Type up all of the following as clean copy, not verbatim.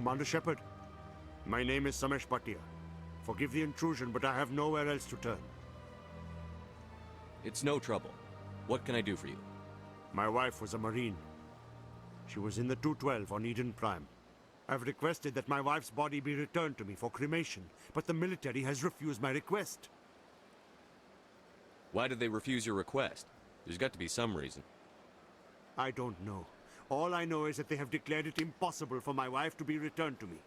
Commander Shepard. My name is Samesh Bhatia. Forgive the intrusion, but I have nowhere else to turn. It's no trouble. What can I do for you? My wife was a Marine. She was in the 212 on Eden Prime. I've requested that my wife's body be returned to me for cremation, but the military has refused my request. Why did they refuse your request? There's got to be some reason. I don't know. All I know is that they have declared it impossible for my wife to be returned to me.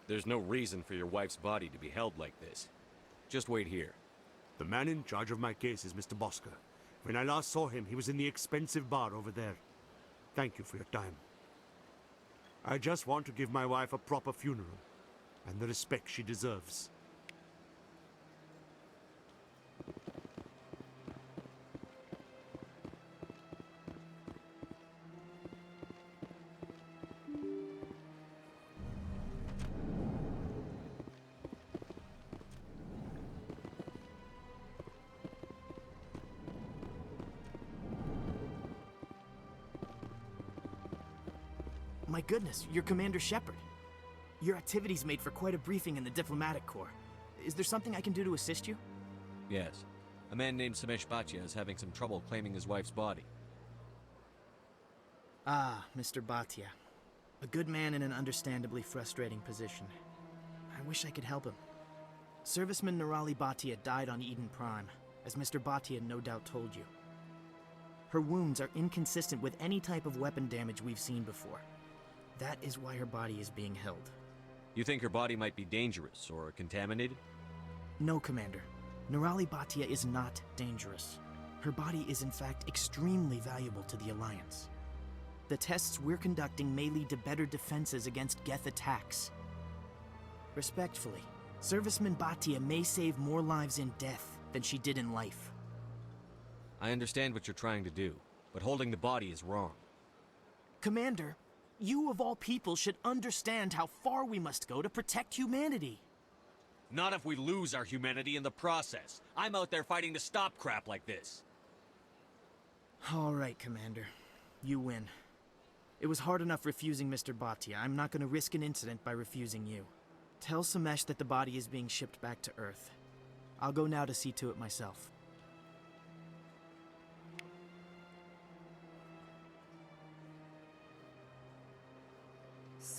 There's no reason for your wife's body to be held like this. Just wait here. The man in charge of my case is Mr. Bosker. When I last saw him, he was in the expensive bar over there. Thank you for your time. I just want to give my wife a proper funeral, and the respect she deserves. My goodness, you're Commander Shepard. Your activities made for quite a briefing in the Diplomatic Corps. Is there something I can do to assist you? Yes. A man named Samesh Bhatia is having some trouble claiming his wife's body. Ah, Mr. Bhatia. A good man in an understandably frustrating position. I wish I could help him. Serviceman Nirali Bhatia died on Eden Prime, as Mr. Bhatia no doubt told you. Her wounds are inconsistent with any type of weapon damage we've seen before. That is why her body is being held. You think her body might be dangerous or contaminated? No, Commander. Nirali Bhatia is not dangerous. Her body is in fact extremely valuable to the Alliance. The tests we're conducting may lead to better defenses against Geth attacks. Respectfully, Serviceman Bhatia may save more lives in death than she did in life. I understand what you're trying to do, but holding the body is wrong. Commander, you of all people should understand how far we must go to protect humanity. Not if we lose our humanity in the process. I'm out there fighting to stop crap like this. All right, Commander. You win. It was hard enough refusing Mr. Bhatia. I'm not going to risk an incident by refusing you. Tell Samesh that the body is being shipped back to Earth. I'll go now to see to it myself.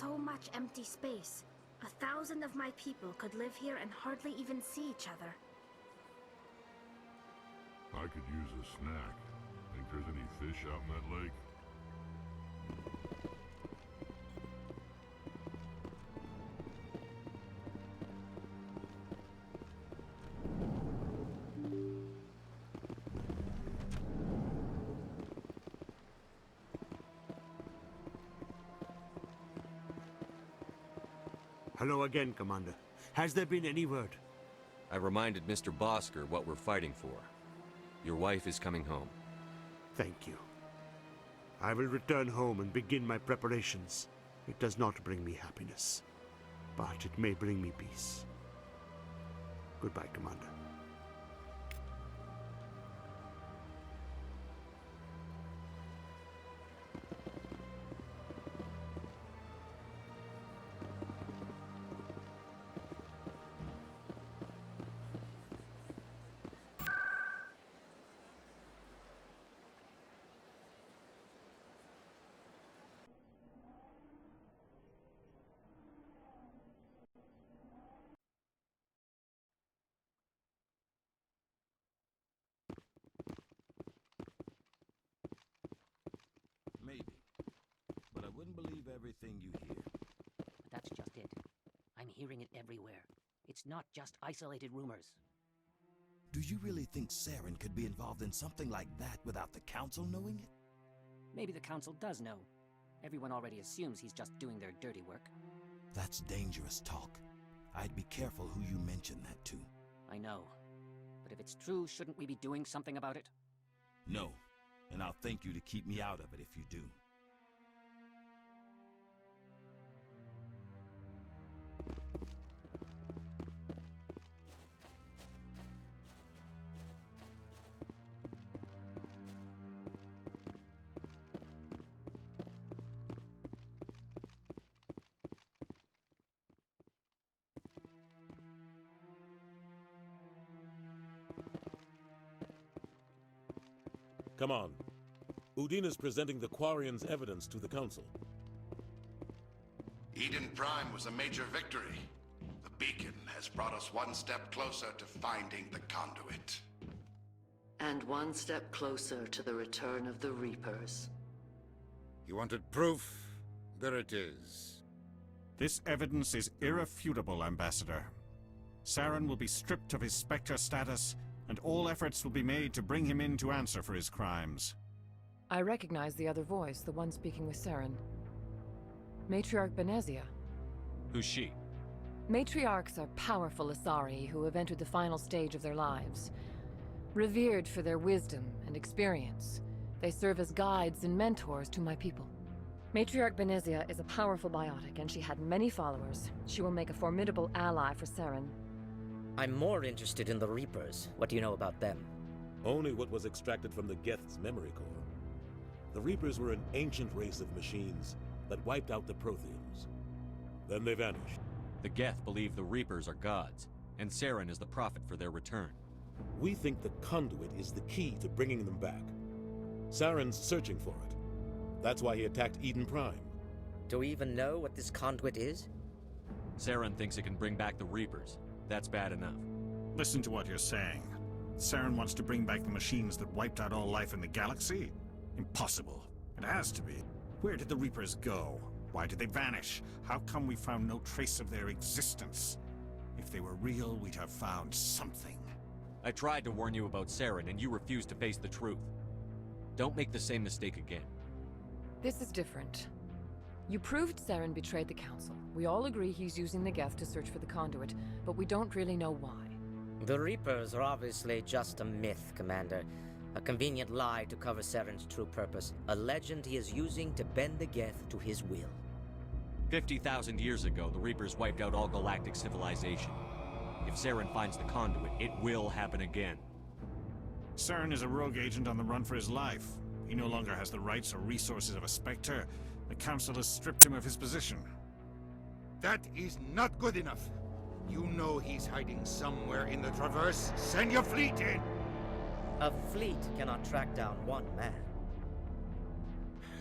So much empty space. 1,000 of my people could live here and hardly even see each other. I could use a snack. Think there's any fish out in that lake? Hello again, Commander. Has there been any word? I reminded Mr. Bosker what we're fighting for. Your wife is coming home. Thank you. I will return home and begin my preparations. It does not bring me happiness, but it may bring me peace. Goodbye, Commander. Maybe. But I wouldn't believe everything you hear. That's just it. I'm hearing it everywhere. It's not just isolated rumors. Do you really think Saren could be involved in something like that without the Council knowing it? Maybe the Council does know. Everyone already assumes he's just doing their dirty work. That's dangerous talk. I'd be careful who you mention that to. I know. But if it's true, shouldn't we be doing something about it? No. And I'll thank you to keep me out of it if you do. Come on. Udina's presenting the Quarians' evidence to the Council. Eden Prime was a major victory. The beacon has brought us one step closer to finding the conduit. And one step closer to the return of the Reapers. You wanted proof? There it is. This evidence is irrefutable, Ambassador. Saren will be stripped of his Spectre status, and all efforts will be made to bring him in to answer for his crimes. I recognize the other voice, the one speaking with Saren. Matriarch Benezia. Who's she? Matriarchs are powerful Asari who have entered the final stage of their lives. Revered for their wisdom and experience, they serve as guides and mentors to my people. Matriarch Benezia is a powerful biotic, and she had many followers. She will make a formidable ally for Saren. I'm more interested in the Reapers. What do you know about them? Only what was extracted from the Geth's memory core. The Reapers were an ancient race of machines that wiped out the Protheans. Then they vanished. The Geth believe the Reapers are gods, and Saren is the prophet for their return. We think the conduit is the key to bringing them back. Saren's searching for it. That's why he attacked Eden Prime. Do we even know what this conduit is? Saren thinks it can bring back the Reapers. That's bad enough. Listen to what you're saying. Saren wants to bring back the machines that wiped out all life in the galaxy? Impossible. It has to be. Where did the Reapers go? Why did they vanish? How come we found no trace of their existence? If they were real, we'd have found something. I tried to warn you about Saren, and you refused to face the truth. Don't make the same mistake again. This is different. You proved Saren betrayed the Council. We all agree he's using the Geth to search for the conduit, but we don't really know why. The Reapers are obviously just a myth, Commander. A convenient lie to cover Saren's true purpose. A legend he is using to bend the Geth to his will. 50,000 years ago, the Reapers wiped out all galactic civilization. If Saren finds the conduit, it will happen again. Saren is a rogue agent on the run for his life. He no longer has the rights or resources of a Spectre. The Council has stripped him of his position. That is not good enough. You know he's hiding somewhere in the Traverse. Send your fleet in! A fleet cannot track down one man.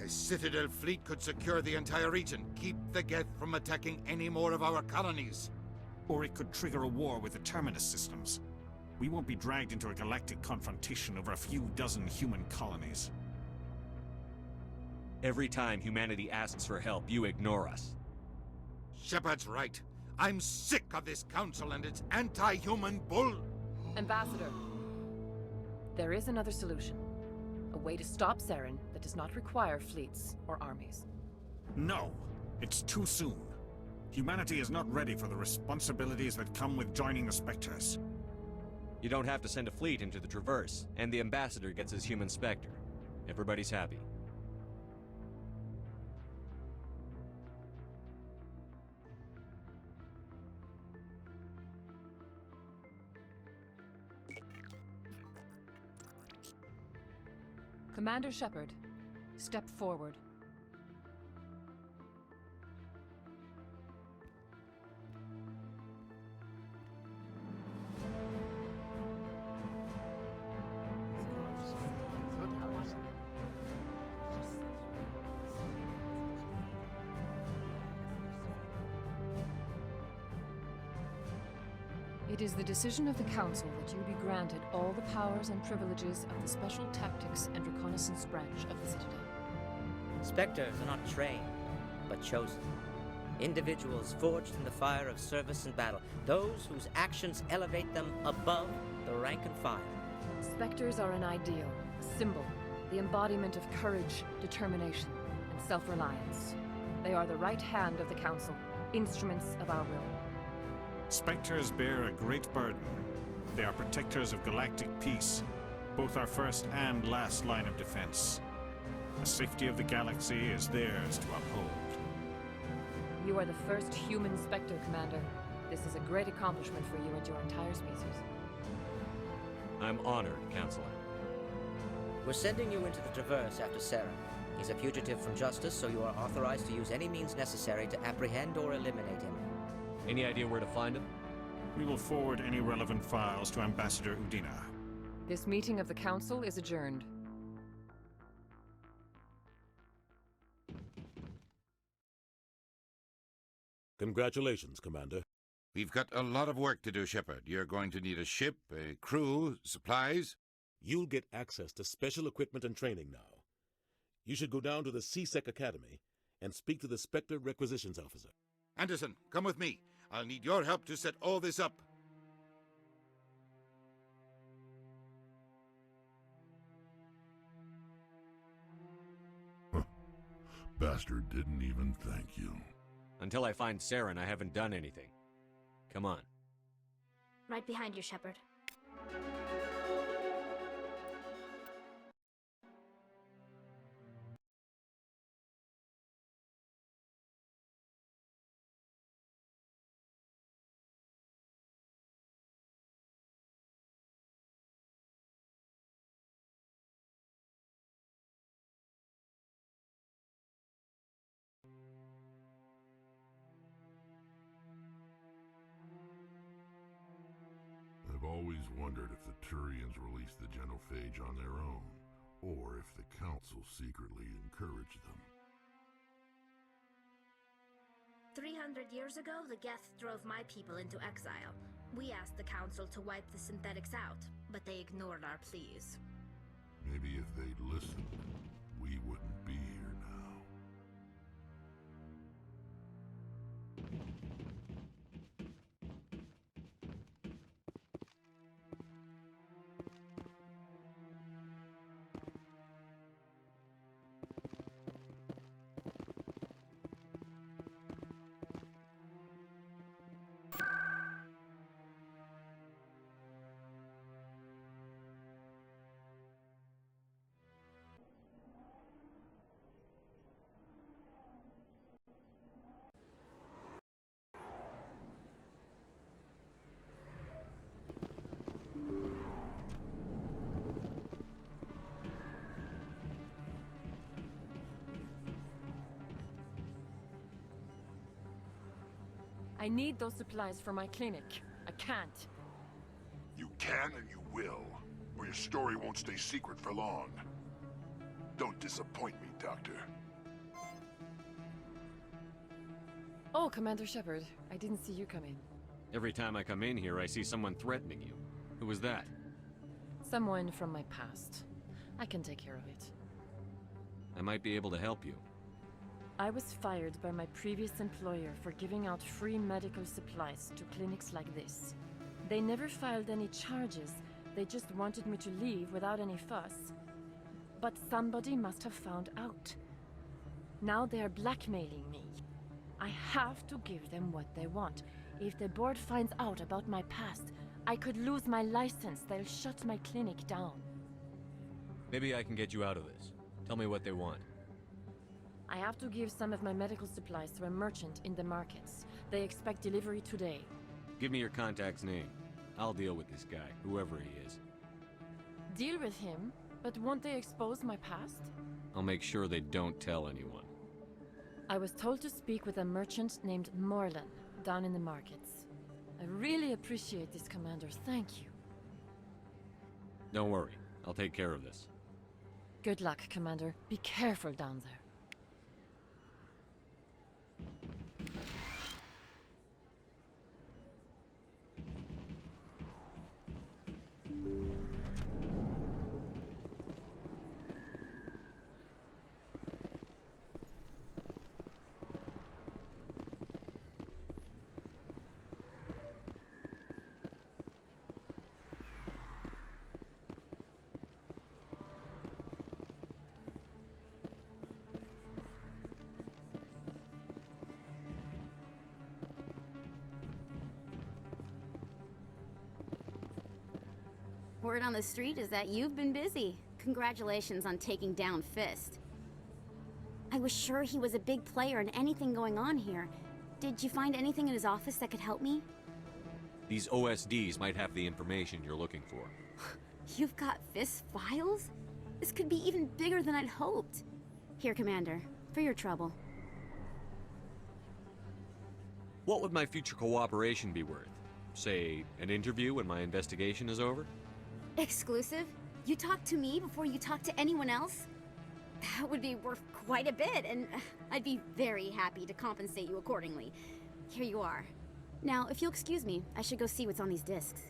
A Citadel fleet could secure the entire region, keep the Geth from attacking any more of our colonies. Or it could trigger a war with the Terminus systems. We won't be dragged into a galactic confrontation over a few dozen human colonies. Every time humanity asks for help, you ignore us. Shepard's right. I'm sick of this council and its anti-human bull. Ambassador, there is another solution. A way to stop Saren that does not require fleets or armies. No, it's too soon. Humanity is not ready for the responsibilities that come with joining the Spectres. You don't have to send a fleet into the Traverse, and the Ambassador gets his human Spectre. Everybody's happy. Commander Shepard, step forward. It is the decision of the Council that you be granted all the powers and privileges of the Special Tactics and Reconnaissance branch of the Citadel. Spectres are not trained, but chosen. Individuals forged in the fire of service and battle. Those whose actions elevate them above the rank and file. Spectres are an ideal, a symbol, the embodiment of courage, determination, and self-reliance. They are the right hand of the Council, instruments of our will. Spectres bear a great burden. They are protectors of galactic peace, both our first and last line of defense. The safety of the galaxy is theirs to uphold. You are the first human Spectre, Commander. This is a great accomplishment for you and your entire species. I'm honored, Counselor. We're sending you into the Traverse after Saren. He's a fugitive from justice, so you are authorized to use any means necessary to apprehend or eliminate him. Any idea where to find him? We will forward any relevant files to Ambassador Udina. This meeting of the Council is adjourned. Congratulations, Commander. We've got a lot of work to do, Shepard. You're going to need a ship, a crew, supplies. You'll get access to special equipment and training now. You should go down to the C-Sec Academy and speak to the Spectre Requisitions Officer. Anderson, come with me. I'll need your help to set all this up. Bastard didn't even thank you. Until I find Saren, I haven't done anything. Come on. Right behind you, Shepard. I've always wondered if the Turians released the genophage on their own, or if the Council secretly encouraged them. 300 years ago, the Geth drove my people into exile. We asked the Council to wipe the synthetics out, but they ignored our pleas. Maybe if they'd listened, we wouldn't be here now. I need those supplies for my clinic. I can't. You can and you will, or your story won't stay secret for long. Don't disappoint me, Doctor. Oh, Commander Shepard. I didn't see you come in. Every time I come in here, I see someone threatening you. Who was that? Someone from my past. I can take care of it. I might be able to help you. I was fired by my previous employer for giving out free medical supplies to clinics like this. They never filed any charges. They just wanted me to leave without any fuss. But somebody must have found out. Now they are blackmailing me. I have to give them what they want. If the board finds out about my past, I could lose my license. They'll shut my clinic down. Maybe I can get you out of this. Tell me what they want. I have to give some of my medical supplies to a merchant in the markets. They expect delivery today. Give me your contact's name. I'll deal with this guy, whoever he is. Deal with him? But won't they expose my past? I'll make sure they don't tell anyone. I was told to speak with a merchant named Morlan, down in the markets. I really appreciate this, Commander. Thank you. Don't worry. I'll take care of this. Good luck, Commander. Be careful down there. Word on the street is that you've been busy. Congratulations on taking down Fist. I was sure he was a big player in anything going on here. Did you find anything in his office that could help me? These OSDs might have the information you're looking for. You've got Fist files? This could be even bigger than I'd hoped. Here, Commander, for your trouble. What would my future cooperation be worth? Say, an interview when my investigation is over? Exclusive? You talk to me before you talk to anyone else? That would be worth quite a bit, and I'd be very happy to compensate you accordingly. Here you are. Now, if you'll excuse me, I should go see what's on these discs.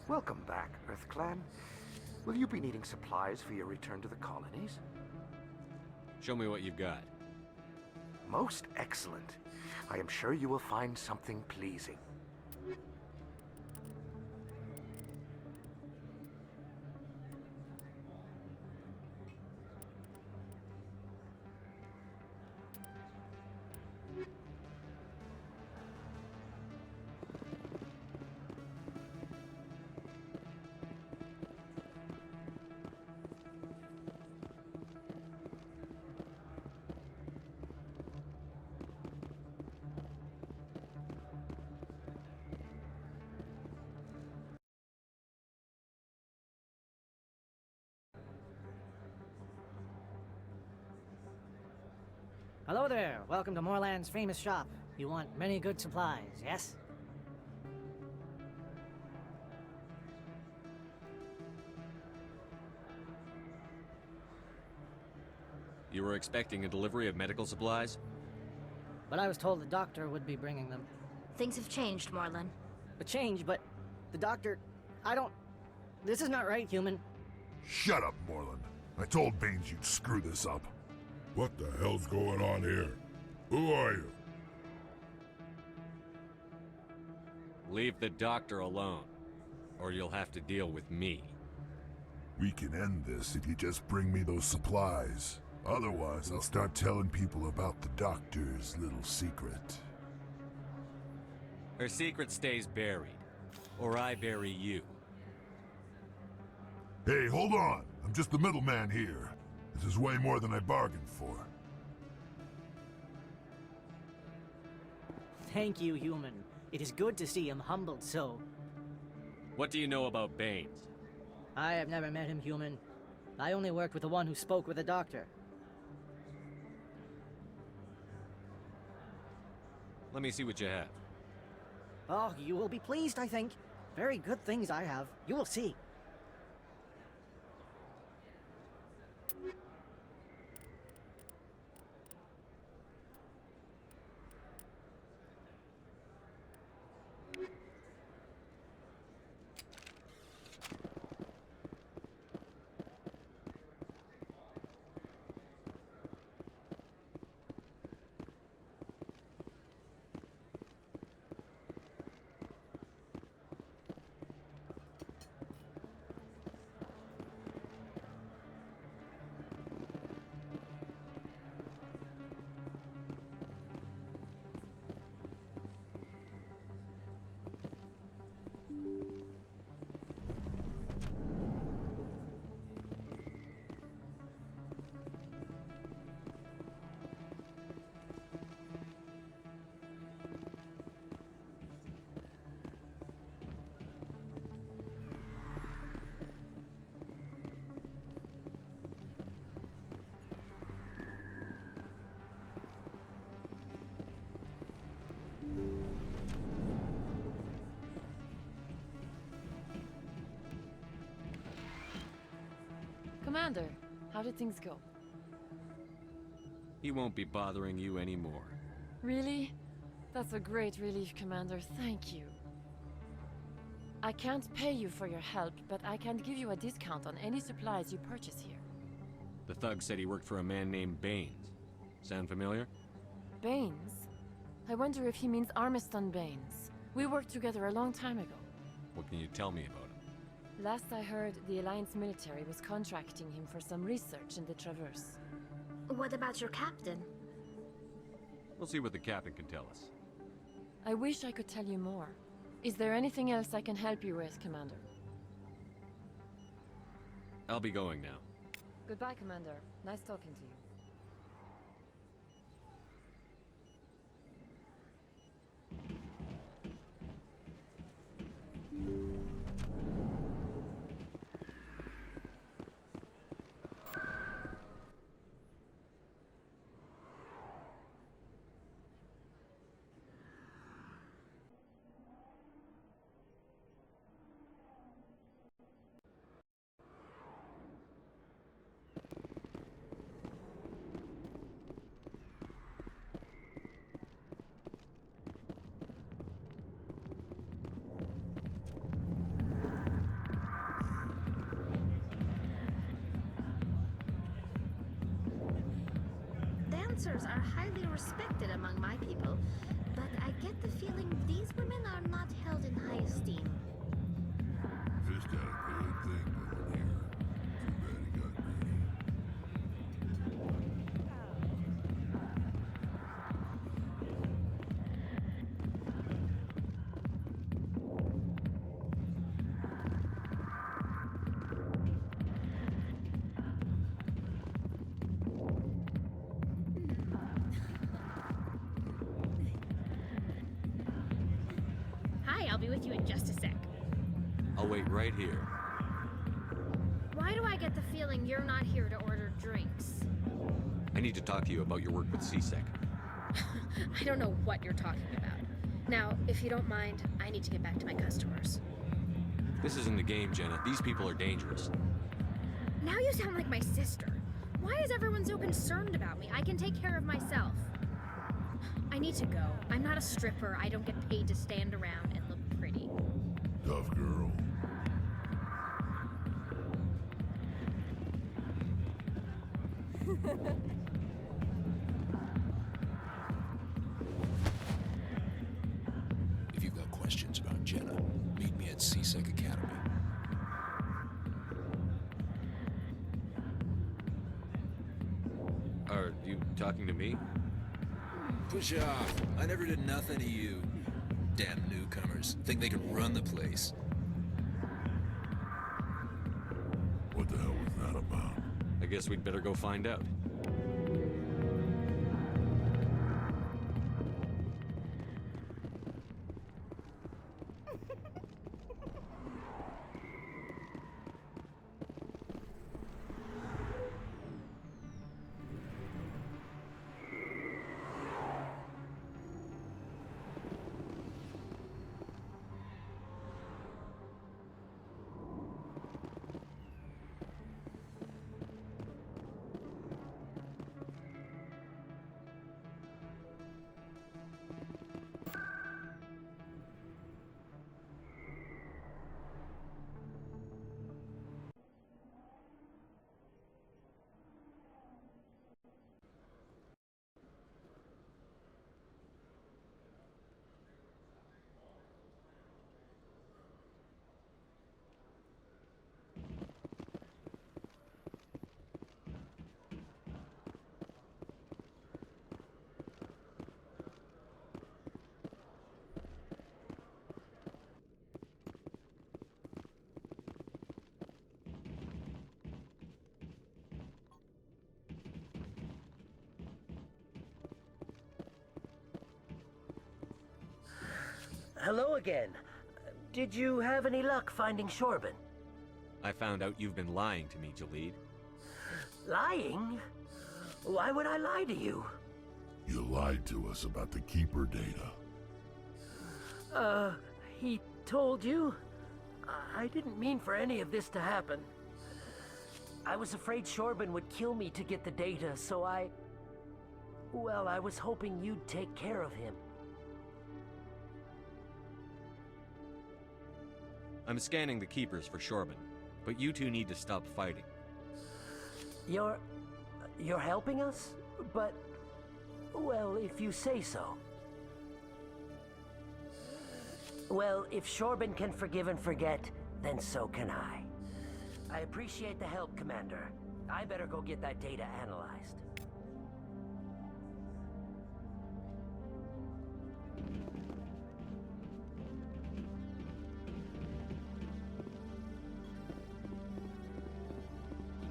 Welcome back, EarthClan. Will you be needing supplies for your return to the colonies? Show me what you've got. Most excellent. I am sure you will find something pleasing. Hello there. Welcome to Moorland's famous shop. You want many good supplies, yes? You were expecting a delivery of medical supplies? But I was told the doctor would be bringing them. Things have changed, Moorland. But the doctor... I don't... This is not right, human. Shut up, Moreland. I told Baines you'd screw this up. What the hell's going on here? Who are you? Leave the doctor alone, or you'll have to deal with me. We can end this if you just bring me those supplies. Otherwise, I'll start telling people about the doctor's little secret. Her secret stays buried, or I bury you. Hey, hold on. I'm just the middleman here. This is way more than I bargained for. Thank you, human. It is good to see him humbled so. What do you know about Baines? I have never met him, human. I only worked with the one who spoke with the doctor. Let me see what you have. Oh, you will be pleased, I think. Very good things I have. You will see. Commander, how did things go? He won't be bothering you anymore. Really? That's a great relief, Commander. Thank you. I can't pay you for your help, but I can give you a discount on any supplies you purchase here. The thug said he worked for a man named Baines. Sound familiar? Baines? I wonder if he means Armiston Baines. We worked together a long time ago. What can you tell me about him? Last I heard, the Alliance military was contracting him for some research in the Traverse. What about your captain? We'll see what the captain can tell us. I wish I could tell you more. Is there anything else I can help you with, Commander? I'll be going now. Goodbye, Commander. Nice talking to you. Dancers are highly respected among my people, but I get the feeling these women are not held in high esteem. Fish got a good thing going here. Too bad he got greedy. Hi, I'll be with you in just a sec. I'll wait right here. Why do I get the feeling you're not here to order drinks? I need to talk to you about your work with CSEC. I don't know what you're talking about. Now, if you don't mind, I need to get back to my customers. This isn't a game, Jenna. These people are dangerous. Now you sound like my sister. Why is everyone so concerned about me? I can take care of myself. I need to go. I'm not a stripper. I don't get paid to stand around and look pretty. Tough girl. If you've got questions about Jenna, meet me at CSEC Academy. Are you talking to me? Push off. I never did nothing to you. Damn newcomers. Think they can run the place. What the hell was that about? I guess we'd better go find out. Hello again. Did you have any luck finding Shorban? I found out you've been lying to me, Jalid. Lying? Why would I lie to you? You lied to us about the Keeper data. He told you? I didn't mean for any of this to happen. I was afraid Shorban would kill me to get the data, so well, I was hoping you'd take care of him. I'm scanning the Keepers for Shorban, but you two need to stop fighting. You're helping us? But, well, if you say so. Well, if Shorban can forgive and forget, then so can I. I appreciate the help, Commander. I better go get that data analyzed.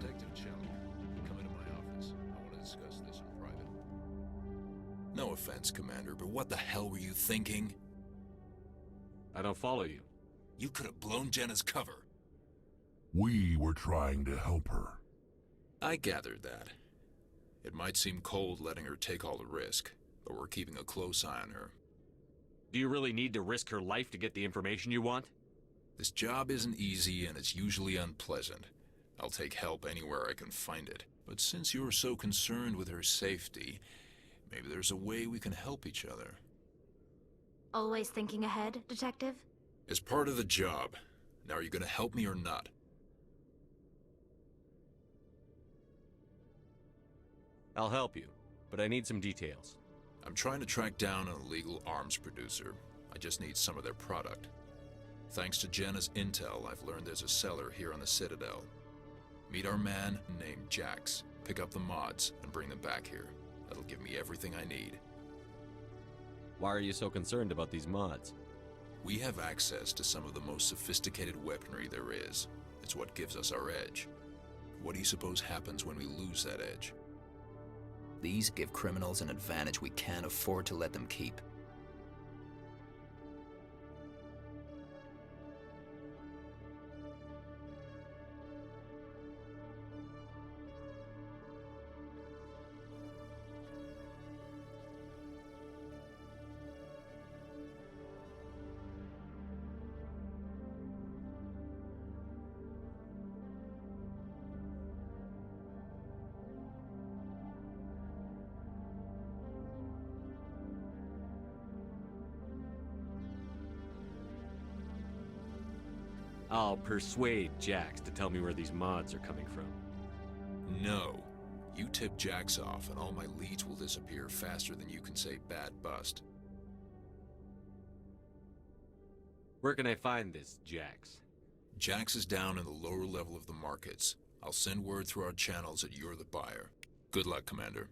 Detective Shelley, come into my office. I want to discuss this in private. No offense, Commander, but what the hell were you thinking? I don't follow you. You could have blown Jenna's cover. We were trying to help her. I gathered that. It might seem cold letting her take all the risk, but we're keeping a close eye on her. Do you really need to risk her life to get the information you want? This job isn't easy and it's usually unpleasant. I'll take help anywhere I can find it. But since you're so concerned with her safety, maybe there's a way we can help each other. Always thinking ahead, Detective? As part of the job. Now, are you gonna help me or not? I'll help you, but I need some details. I'm trying to track down an illegal arms producer. I just need some of their product. Thanks to Jenna's intel, I've learned there's a seller here on the Citadel. Meet our man named Jax, pick up the mods, and bring them back here. That'll give me everything I need. Why are you so concerned about these mods? We have access to some of the most sophisticated weaponry there is. It's what gives us our edge. What do you suppose happens when we lose that edge? These give criminals an advantage we can't afford to let them keep. I'll persuade Jax to tell me where these mods are coming from. No. You tip Jax off and all my leads will disappear faster than you can say bad bust. Where can I find this Jax? Jax is down in the lower level of the markets. I'll send word through our channels that you're the buyer. Good luck, Commander.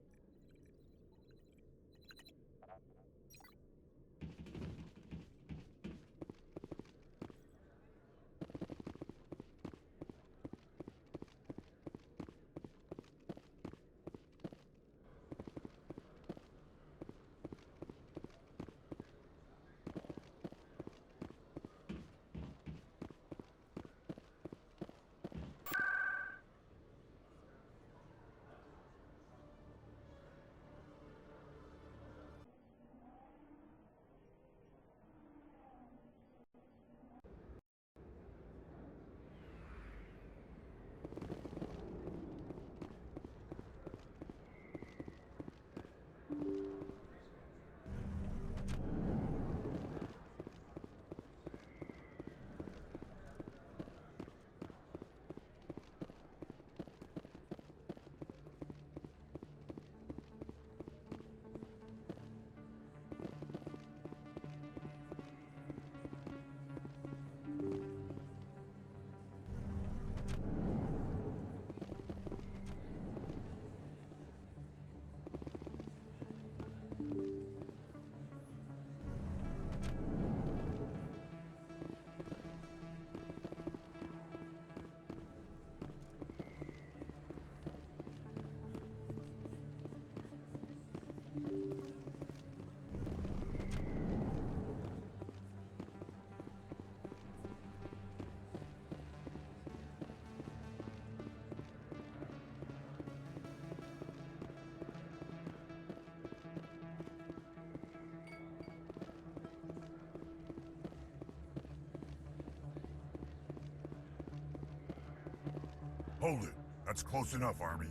Hold it. That's close enough, Army.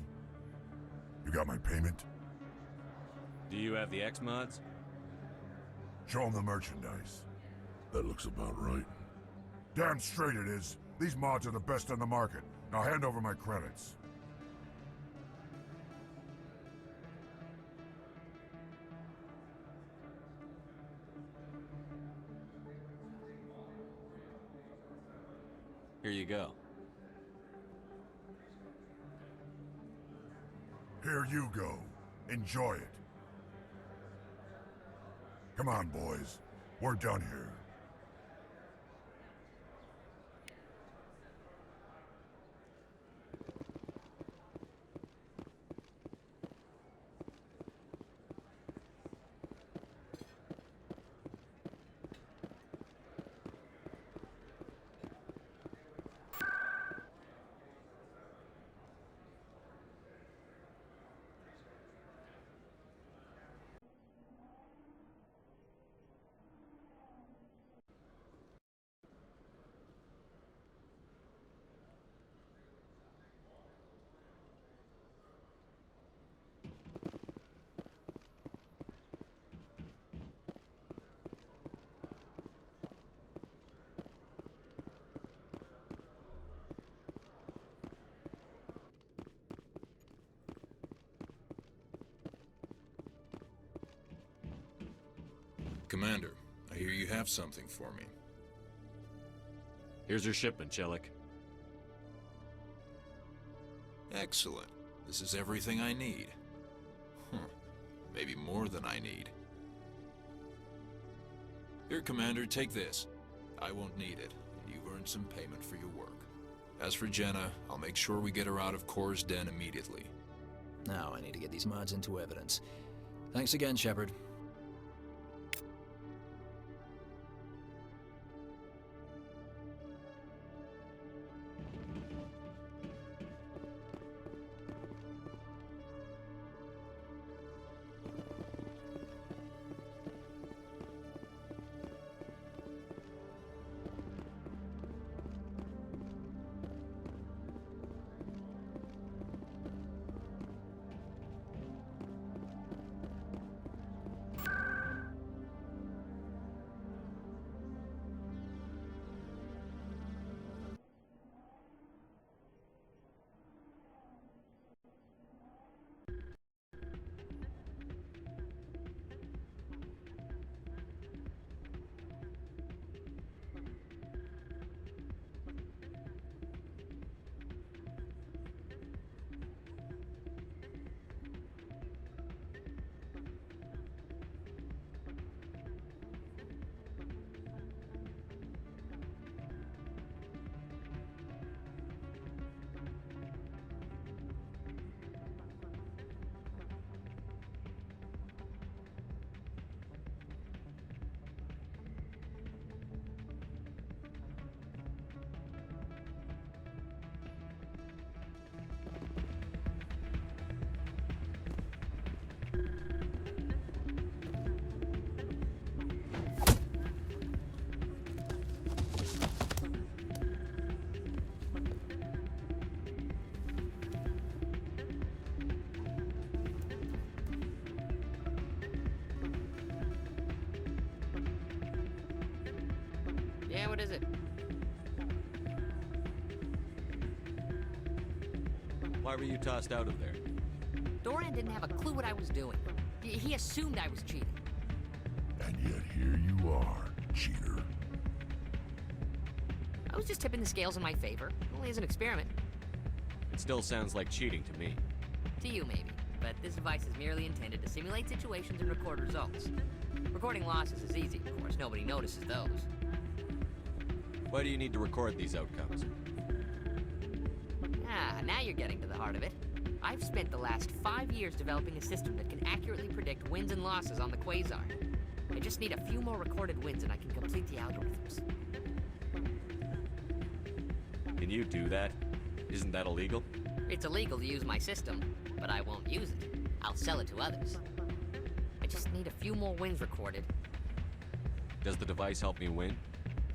You got my payment? Do you have the X-Mods? Show them the merchandise. That looks about right. Damn straight it is. These mods are the best on the market. Now hand over my credits. Here you go. Here you go. Enjoy it. Come on, boys. We're done here. Commander, I hear you have something for me. Here's your shipment, Chelik. Excellent. This is everything I need. Maybe more than I need. Here, Commander, take this. I won't need it, and you've earned some payment for your work. As for Jenna, I'll make sure we get her out of Kor's den immediately. Now I need to get these mods into evidence. Thanks again, Shepard. Yeah, what is it? Why were you tossed out of there? Dorian didn't have a clue what I was doing. He assumed I was cheating. And yet here you are, cheater. I was just tipping the scales in my favor. Only as an experiment. It still sounds like cheating to me. To you, maybe. But this device is merely intended to simulate situations and record results. Recording losses is easy, of course. Nobody notices those. Why do you need to record these outcomes? Now you're getting to the heart of it. I've spent the last 5 years developing a system that can accurately predict wins and losses on the Quasar. I just need a few more recorded wins and I can complete the algorithms. Can you do that? Isn't that illegal? It's illegal to use my system, but I won't use it. I'll sell it to others. I just need a few more wins recorded. Does the device help me win?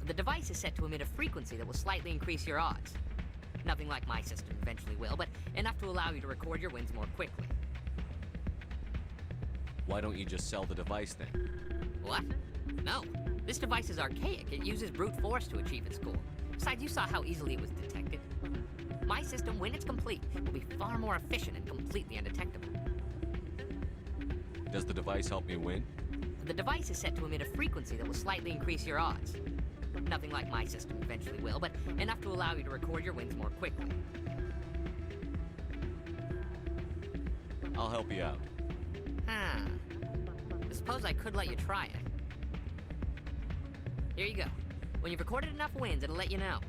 The device is set to emit a frequency that will slightly increase your odds. Nothing like my system eventually will, but enough to allow you to record your wins more quickly. Why don't you just sell the device then? What? No. This device is archaic. It uses brute force to achieve its goal. Besides, you saw how easily it was detected. My system, when it's complete, will be far more efficient and completely undetectable. Does the device help me win? The device is set to emit a frequency that will slightly increase your odds. Nothing like my system eventually will, but enough to allow you to record your wins more quickly. I'll help you out. I suppose I could let you try it. Here you go. When you've recorded enough wins, it'll let you know.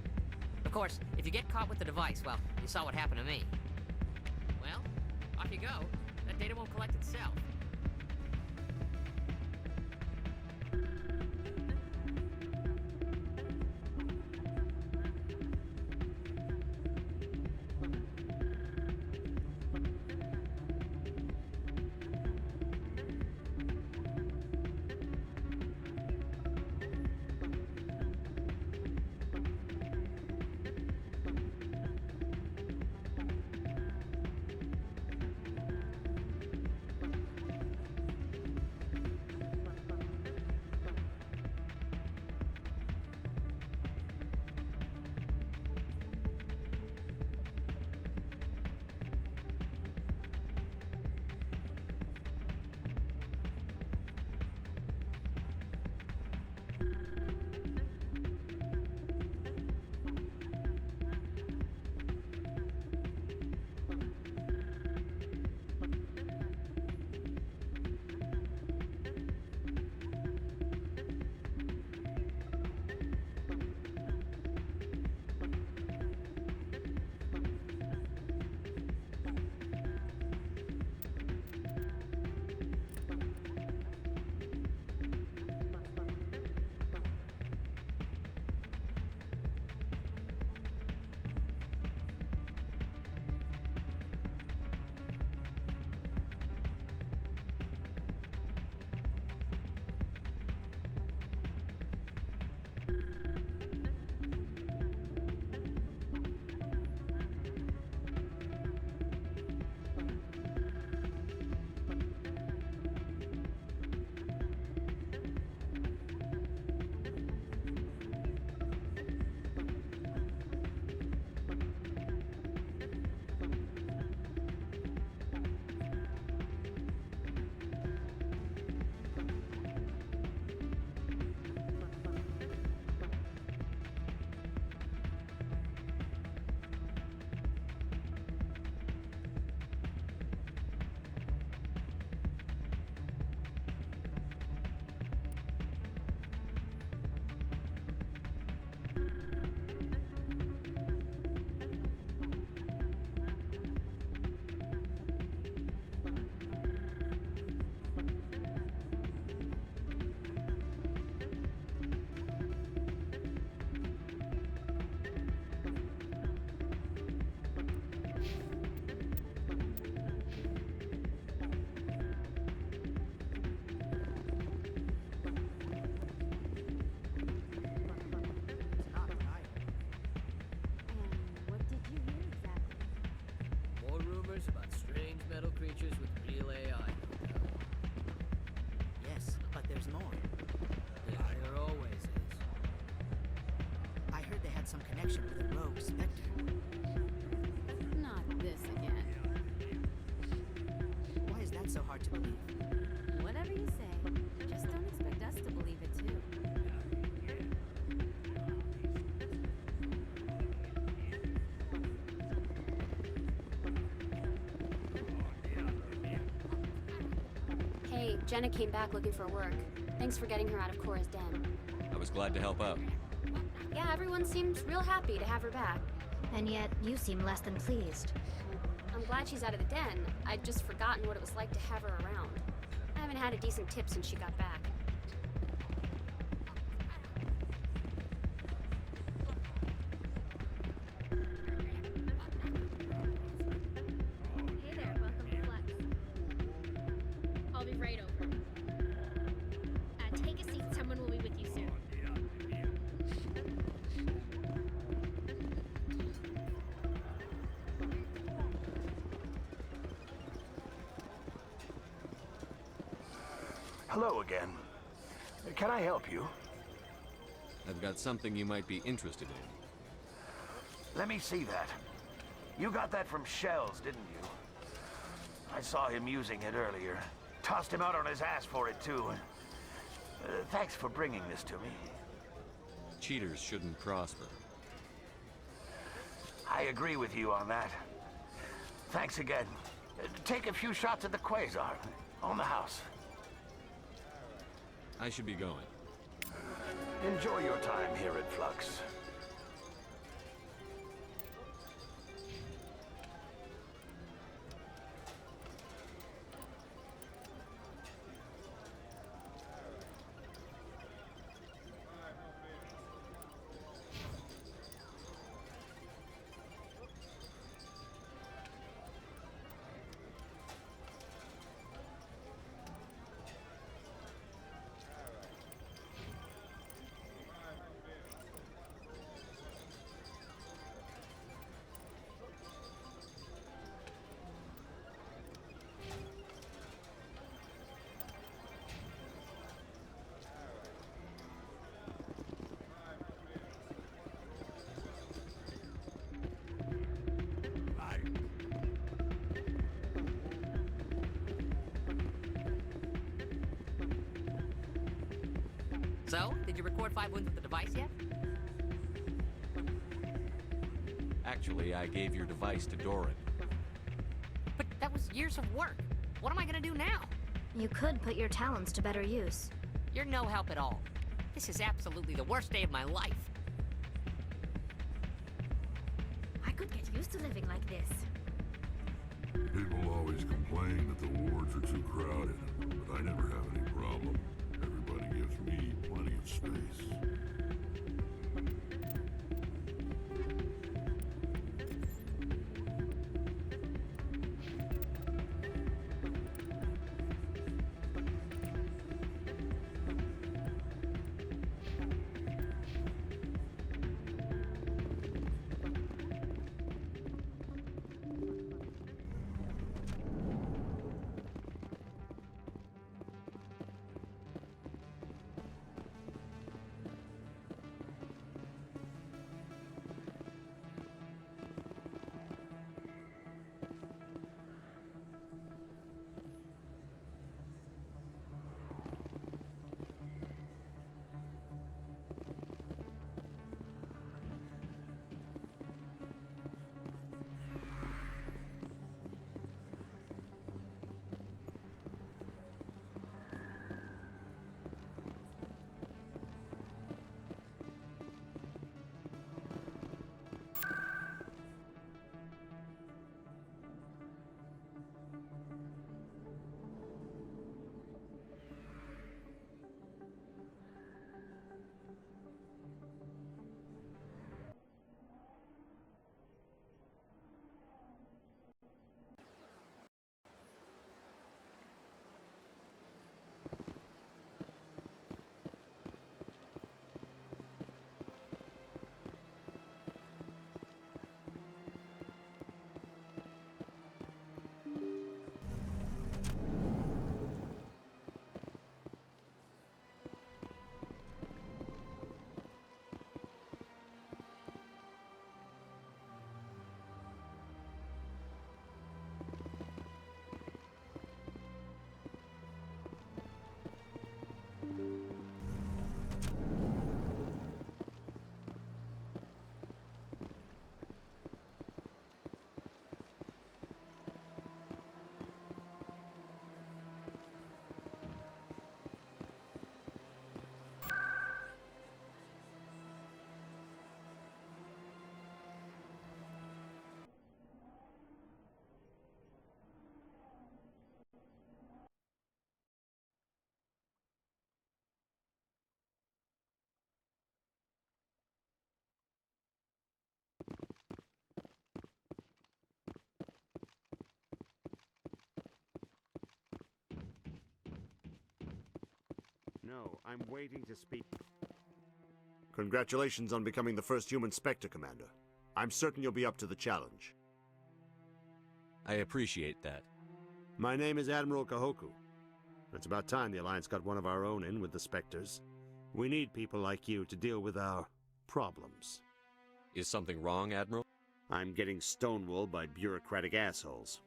Of course, if you get caught with the device, well, you saw what happened to me. Well, off you go. That data won't collect itself. some connection with a rogue Spectre. Not this again. Why is that so hard to believe? Whatever you say, just don't expect us to believe it too. Hey, Jenna came back looking for work. Thanks for getting her out of Cora's den. I was glad to help out. Yeah, everyone seems real happy to have her back. And yet, you seem less than pleased. I'm glad she's out of the den. I'd just forgotten what it was like to have her around. I haven't had a decent tip since she got back. Hey there, welcome to Flex. I'll be right over. Take a seat, someone will be with you soon. Hello again. Can I help you? I've got something you might be interested in. Let me see that. You got that from Shells, didn't you? I saw him using it earlier. Tossed him out on his ass for it, too. Thanks for bringing this to me. Cheaters shouldn't prosper. I agree with you on that. Thanks again. Take a few shots at the Quasar. On the house. I should be going. Enjoy your time here at Flux. So, did you record 5 wounds with the device yet? Actually, I gave your device to Doran. But that was years of work. What am I gonna do now? You could put your talents to better use. You're no help at all. This is absolutely the worst day of my life. I could get used to living like this. People always complain that the wards are too crowded, but I never have any problem. Everybody gives me plenty of space. No, I'm waiting to speak. Congratulations on becoming the first human Spectre, Commander. I'm certain you'll be up to the challenge. I appreciate that. My name is Admiral Kahoku. It's about time the Alliance got one of our own in with the Spectres. We need people like you to deal with our problems. Is something wrong, Admiral? I'm getting stonewalled by bureaucratic assholes.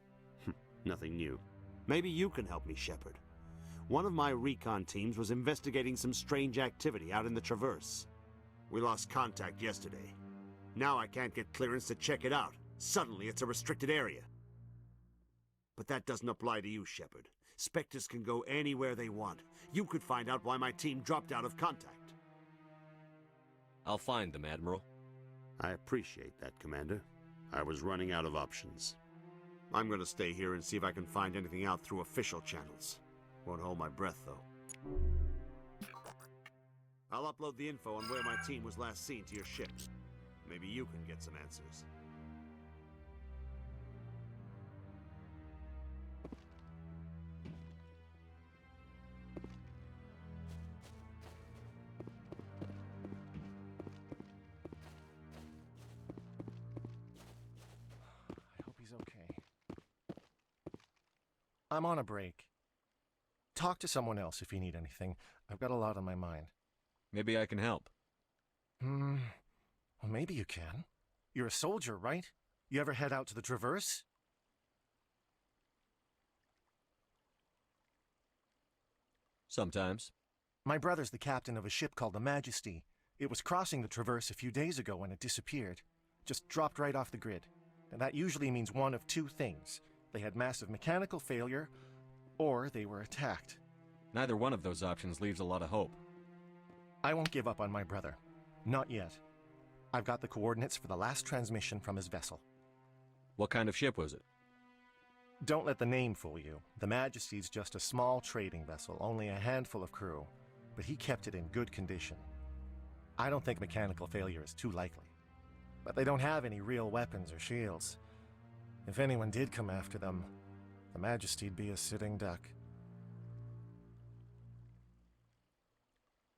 Nothing new. Maybe you can help me, Shepard. One of my recon teams was investigating some strange activity out in the Traverse. We lost contact yesterday. Now I can't get clearance to check it out. Suddenly it's a restricted area. But that doesn't apply to you, Shepard. Spectres can go anywhere they want. You could find out why my team dropped out of contact. I'll find them, Admiral. I appreciate that, Commander. I was running out of options. I'm gonna stay here and see if I can find anything out through official channels. Won't hold my breath, though. I'll upload the info on where my team was last seen to your ship. Maybe you can get some answers. I hope he's okay. I'm on a break. Talk to someone else if you need anything. I've got a lot on my mind. Maybe I can help. Well, maybe you can. You're a soldier, right? You ever head out to the Traverse? Sometimes. My brother's the captain of a ship called the Majesty. It was crossing the Traverse a few days ago when it disappeared. Just dropped right off the grid. And that usually means one of two things. They had massive mechanical failure, or they were attacked. Neither one of those options leaves a lot of hope. I won't give up on my brother. Not yet. I've got the coordinates for the last transmission from his vessel. What kind of ship was it? Don't let the name fool you. The Majesty's just a small trading vessel, only a handful of crew. But he kept it in good condition. I don't think mechanical failure is too likely. But they don't have any real weapons or shields. If anyone did come after them, the Majesty'd be a sitting duck.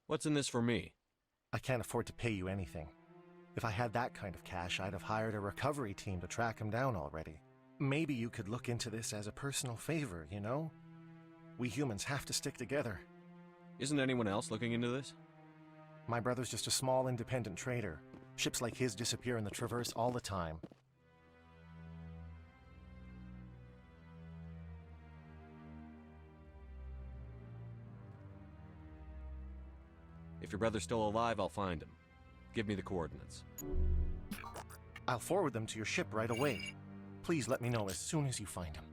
What's in this for me? I can't afford to pay you anything. If I had that kind of cash, I'd have hired a recovery team to track him down already. Maybe you could look into this as a personal favor, you know? We humans have to stick together. Isn't anyone else looking into this? My brother's just a small independent trader. Ships like his disappear in the Traverse all the time. If your brother's still alive, I'll find him. Give me the coordinates. I'll forward them to your ship right away. Please let me know as soon as you find him.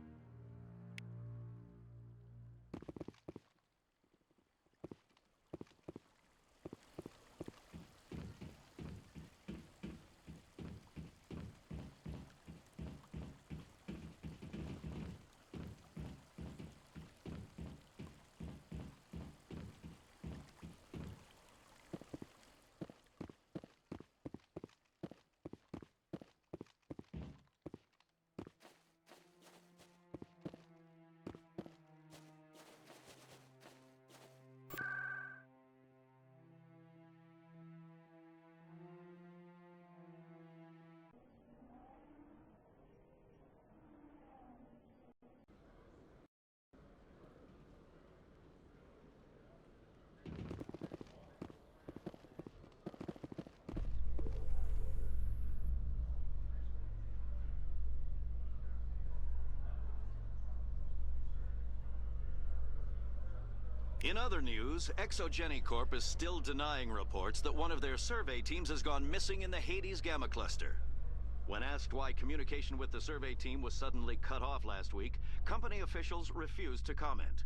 In other news, Exogenicorp is still denying reports that one of their survey teams has gone missing in the Hades Gamma Cluster. When asked why communication with the survey team was suddenly cut off last week, company officials refused to comment.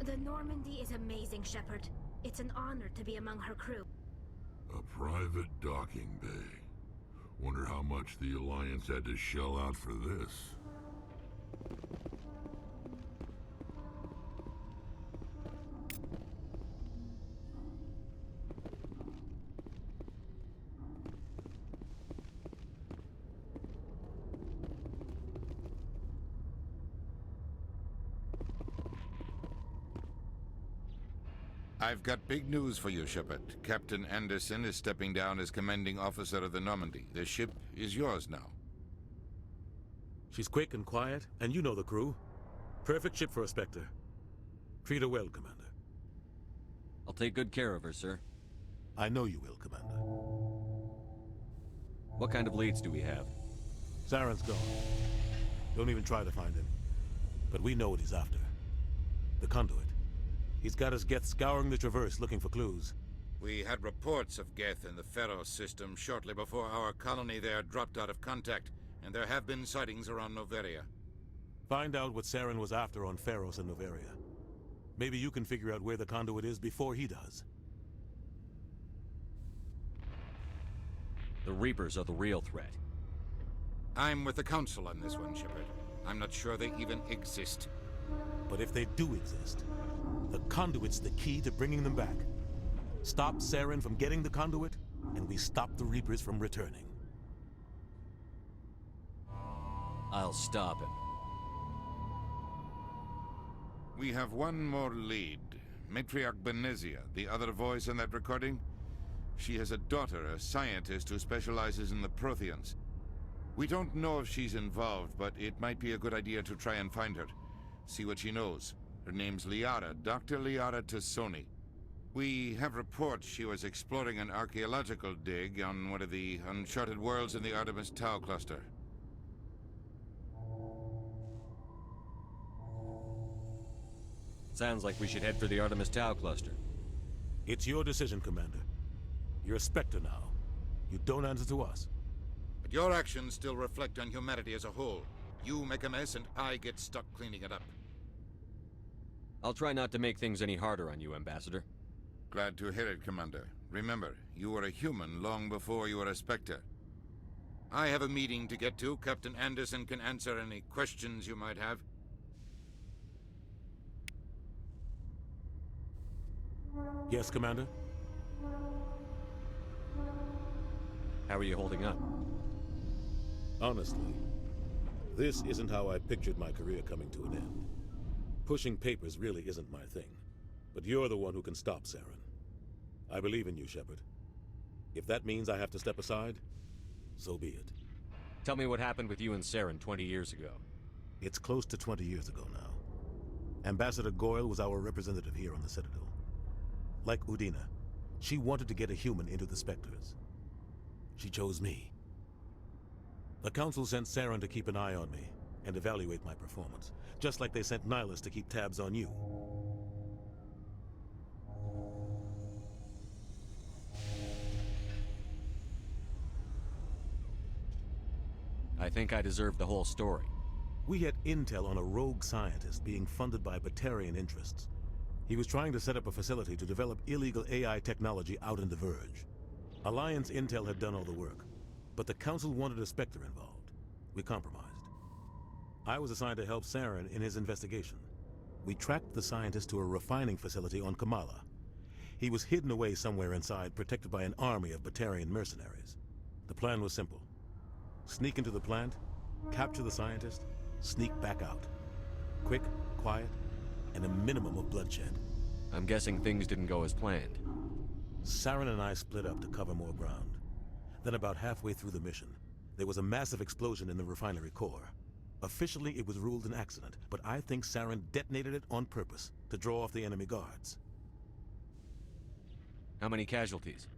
The Normandy is amazing, Shepard. It's an honor to be among her crew. A private docking bay. Wonder how much the Alliance had to shell out for this. I've got big news for you, Shepard. Captain Anderson is stepping down as commanding officer of the Normandy. The ship is yours now. She's quick and quiet, and you know the crew. Perfect ship for a Spectre. Treat her well, Commander. I'll take good care of her, sir. I know you will, Commander. What kind of leads do we have? Saren's gone. Don't even try to find him. But we know what he's after. The conduit. He's got his Geth scouring the Traverse looking for clues. We had reports of Geth in the Pharos system shortly before our colony there dropped out of contact, and there have been sightings around Noveria. Find out what Saren was after on Pharos and Noveria. Maybe you can figure out where the conduit is before he does. The Reapers are the real threat. I'm with the Council on this one, Shepard. I'm not sure they even exist. But if they do exist, the conduit's the key to bringing them back. Stop Saren from getting the conduit, and we stop the Reapers from returning. I'll stop him. We have one more lead. Matriarch Benezia, the other voice in that recording. She has a daughter, a scientist who specializes in the Protheans. We don't know if she's involved, but it might be a good idea to try and find her. See what she knows. Her name's Liara, Dr. Liara Tassoni. We have reports she was exploring an archaeological dig on one of the uncharted worlds in the Artemis Tau cluster. Sounds like we should head for the Artemis Tau cluster. It's your decision, Commander. You're a Spectre now. You don't answer to us. But your actions still reflect on humanity as a whole. You make a mess and I get stuck cleaning it up. I'll try not to make things any harder on you, Ambassador. Glad to hear it, Commander. Remember, you were a human long before you were a Spectre. I have a meeting to get to. Captain Anderson can answer any questions you might have. Yes, Commander? How are you holding up? Honestly, this isn't how I pictured my career coming to an end. Pushing papers really isn't my thing. But you're the one who can stop Saren. I believe in you, Shepard. If that means I have to step aside, so be it. Tell me what happened with you and Saren 20 years ago. It's close to 20 years ago now. Ambassador Goyle was our representative here on the Citadel. Like Udina, she wanted to get a human into the Spectres. She chose me. The Council sent Saren to keep an eye on me and evaluate my performance, just like they sent Nihilus to keep tabs on you. I think I deserve the whole story. We had intel on a rogue scientist being funded by Batarian interests. He was trying to set up a facility to develop illegal AI technology out in the Verge. Alliance intel had done all the work, but the Council wanted a Spectre involved. We compromised. I was assigned to help Saren in his investigation. We tracked the scientist to a refining facility on Kamala. He was hidden away somewhere inside, protected by an army of Batarian mercenaries. The plan was simple. Sneak into the plant, capture the scientist, sneak back out. Quick, quiet, and a minimum of bloodshed. I'm guessing things didn't go as planned. Saren and I split up to cover more ground. Then about halfway through the mission, there was a massive explosion in the refinery core. Officially, it was ruled an accident, but I think Saren detonated it on purpose to draw off the enemy guards. How many casualties?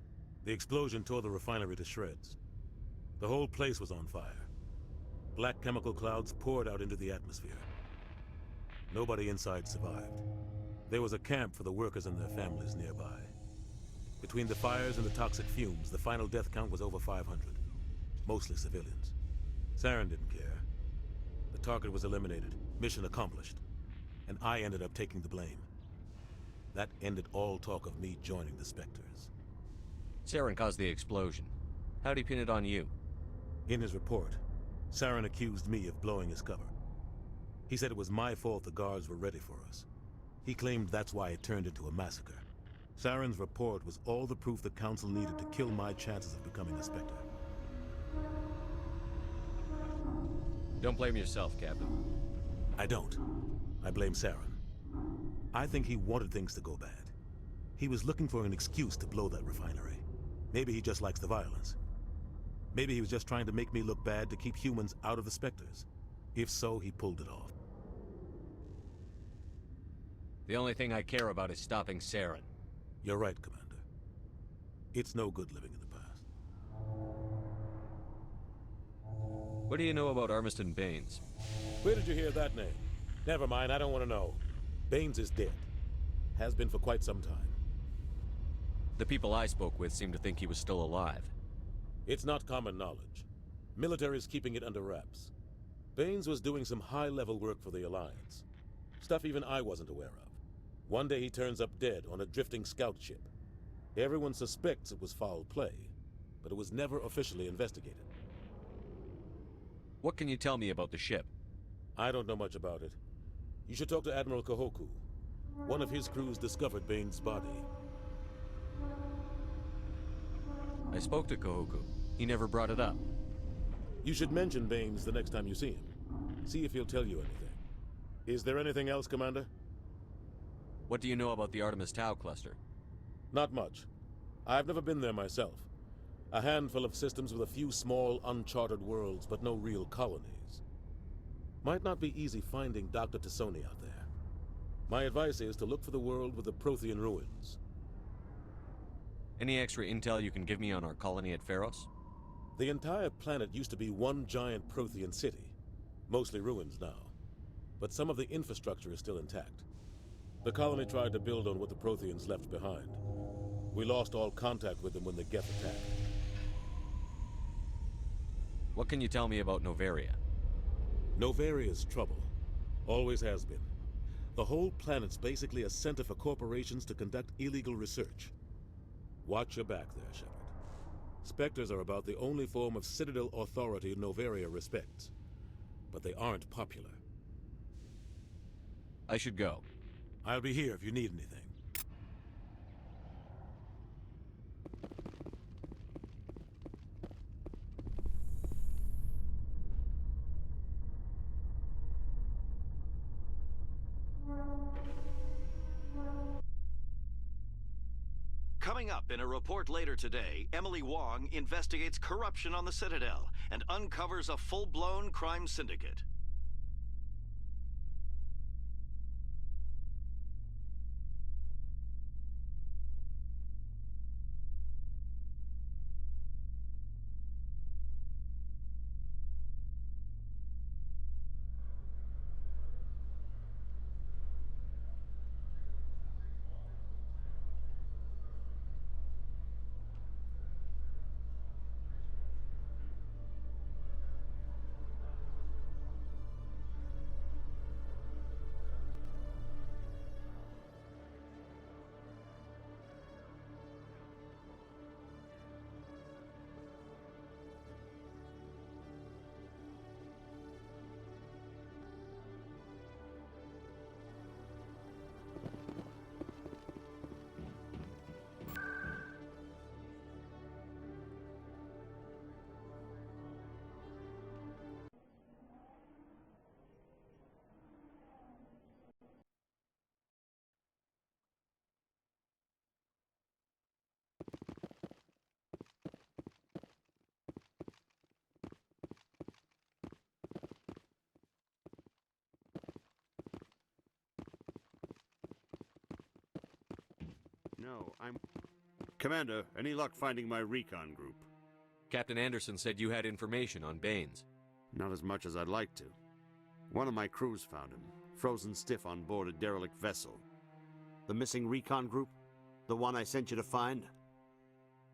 The explosion tore the refinery to shreds. The whole place was on fire. Black chemical clouds poured out into the atmosphere. Nobody inside survived. There was a camp for the workers and their families nearby. Between the fires and the toxic fumes, the final death count was over 500. Mostly civilians. Saren didn't care. The target was eliminated, mission accomplished. And I ended up taking the blame. That ended all talk of me joining the Spectres. Saren caused the explosion. How'd he pin it on you? In his report, Saren accused me of blowing his cover. He said it was my fault the guards were ready for us. He claimed that's why it turned into a massacre. Saren's report was all the proof the Council needed to kill my chances of becoming a Spectre. Don't blame yourself, Captain. I don't. I blame Saren. I think he wanted things to go bad. He was looking for an excuse to blow that refinery. Maybe he just likes the violence. Maybe he was just trying to make me look bad to keep humans out of the Spectres. If so, he pulled it off. The only thing I care about is stopping Saren. You're right, Commander. It's no good living in the past. What do you know about Armiston Baines? Where did you hear that name? Never mind, I don't want to know. Baines is dead. Has been for quite some time. The people I spoke with seem to think he was still alive. It's not common knowledge. Military's keeping it under wraps. Baines was doing some high-level work for the Alliance. Stuff even I wasn't aware of. One day he turns up dead on a drifting scout ship. Everyone suspects it was foul play, but it was never officially investigated. What can you tell me about the ship? I don't know much about it. You should talk to Admiral Kahoku. One of his crews discovered Baines' body. I spoke to Kahoku. He never brought it up. You should mention Baines the next time you see him. See if he'll tell you anything. Is there anything else, Commander? What do you know about the Artemis Tau cluster? Not much. I've never been there myself. A handful of systems with a few small, uncharted worlds, but no real colonies. Might not be easy finding Dr. Tassoni out there. My advice is to look for the world with the Prothean ruins. Any extra intel you can give me on our colony at Pharos? The entire planet used to be one giant Prothean city. Mostly ruins now. But some of the infrastructure is still intact. The colony tried to build on what the Protheans left behind. We lost all contact with them when the Geth attacked. What can you tell me about Noveria? Novaria's trouble. Always has been. The whole planet's basically a center for corporations to conduct illegal research. Watch your back there, Shepard. Spectres are about the only form of citadel authority Noveria respects. But they aren't popular. I should go. I'll be here if you need anything. Coming up in a report later today, Emily Wong investigates corruption on the Citadel and uncovers a full-blown crime syndicate. No, I'm... Commander, any luck finding my recon group? Captain Anderson said you had information on Baines. Not as much as I'd like to. One of my crews found him, frozen stiff on board a derelict vessel. The missing recon group? The one I sent you to find?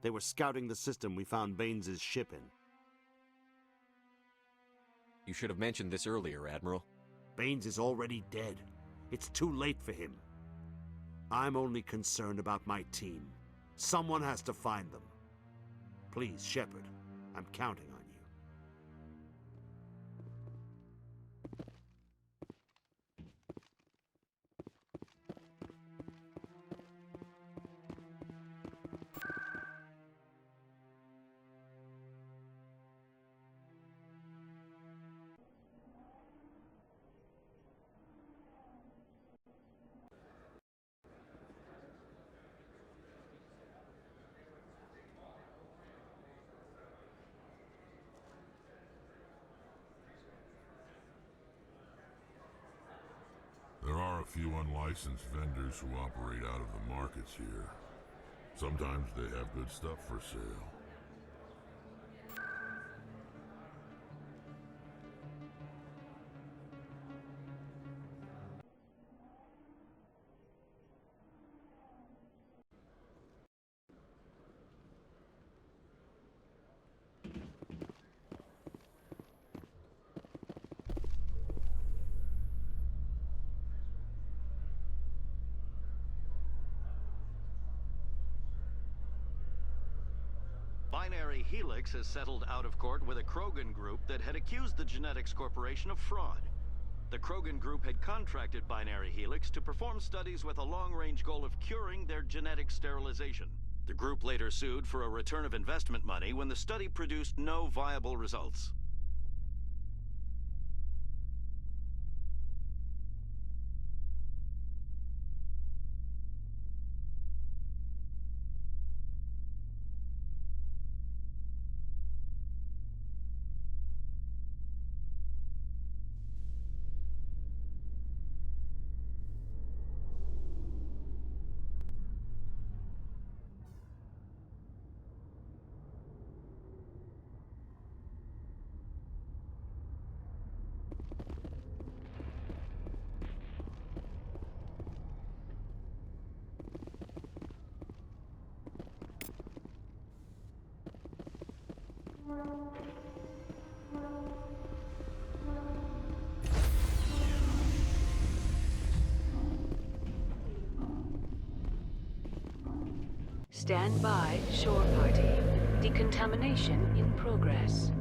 They were scouting the system we found Baines' ship in. You should have mentioned this earlier, Admiral. Baines is already dead. It's too late for him. I'm only concerned about my team. Someone has to find them. Please, Shepard, I'm counting on you. few unlicensed vendors who operate out of the markets here. Sometimes they have good stuff for sale. Binary Helix has settled out of court with a Krogan group that had accused the Genetics Corporation of fraud. The Krogan group had contracted Binary Helix to perform studies with a long-range goal of curing their genetic sterilization. The group later sued for a return of investment money when the study produced no viable results. Stand by, shore party. Decontamination in progress.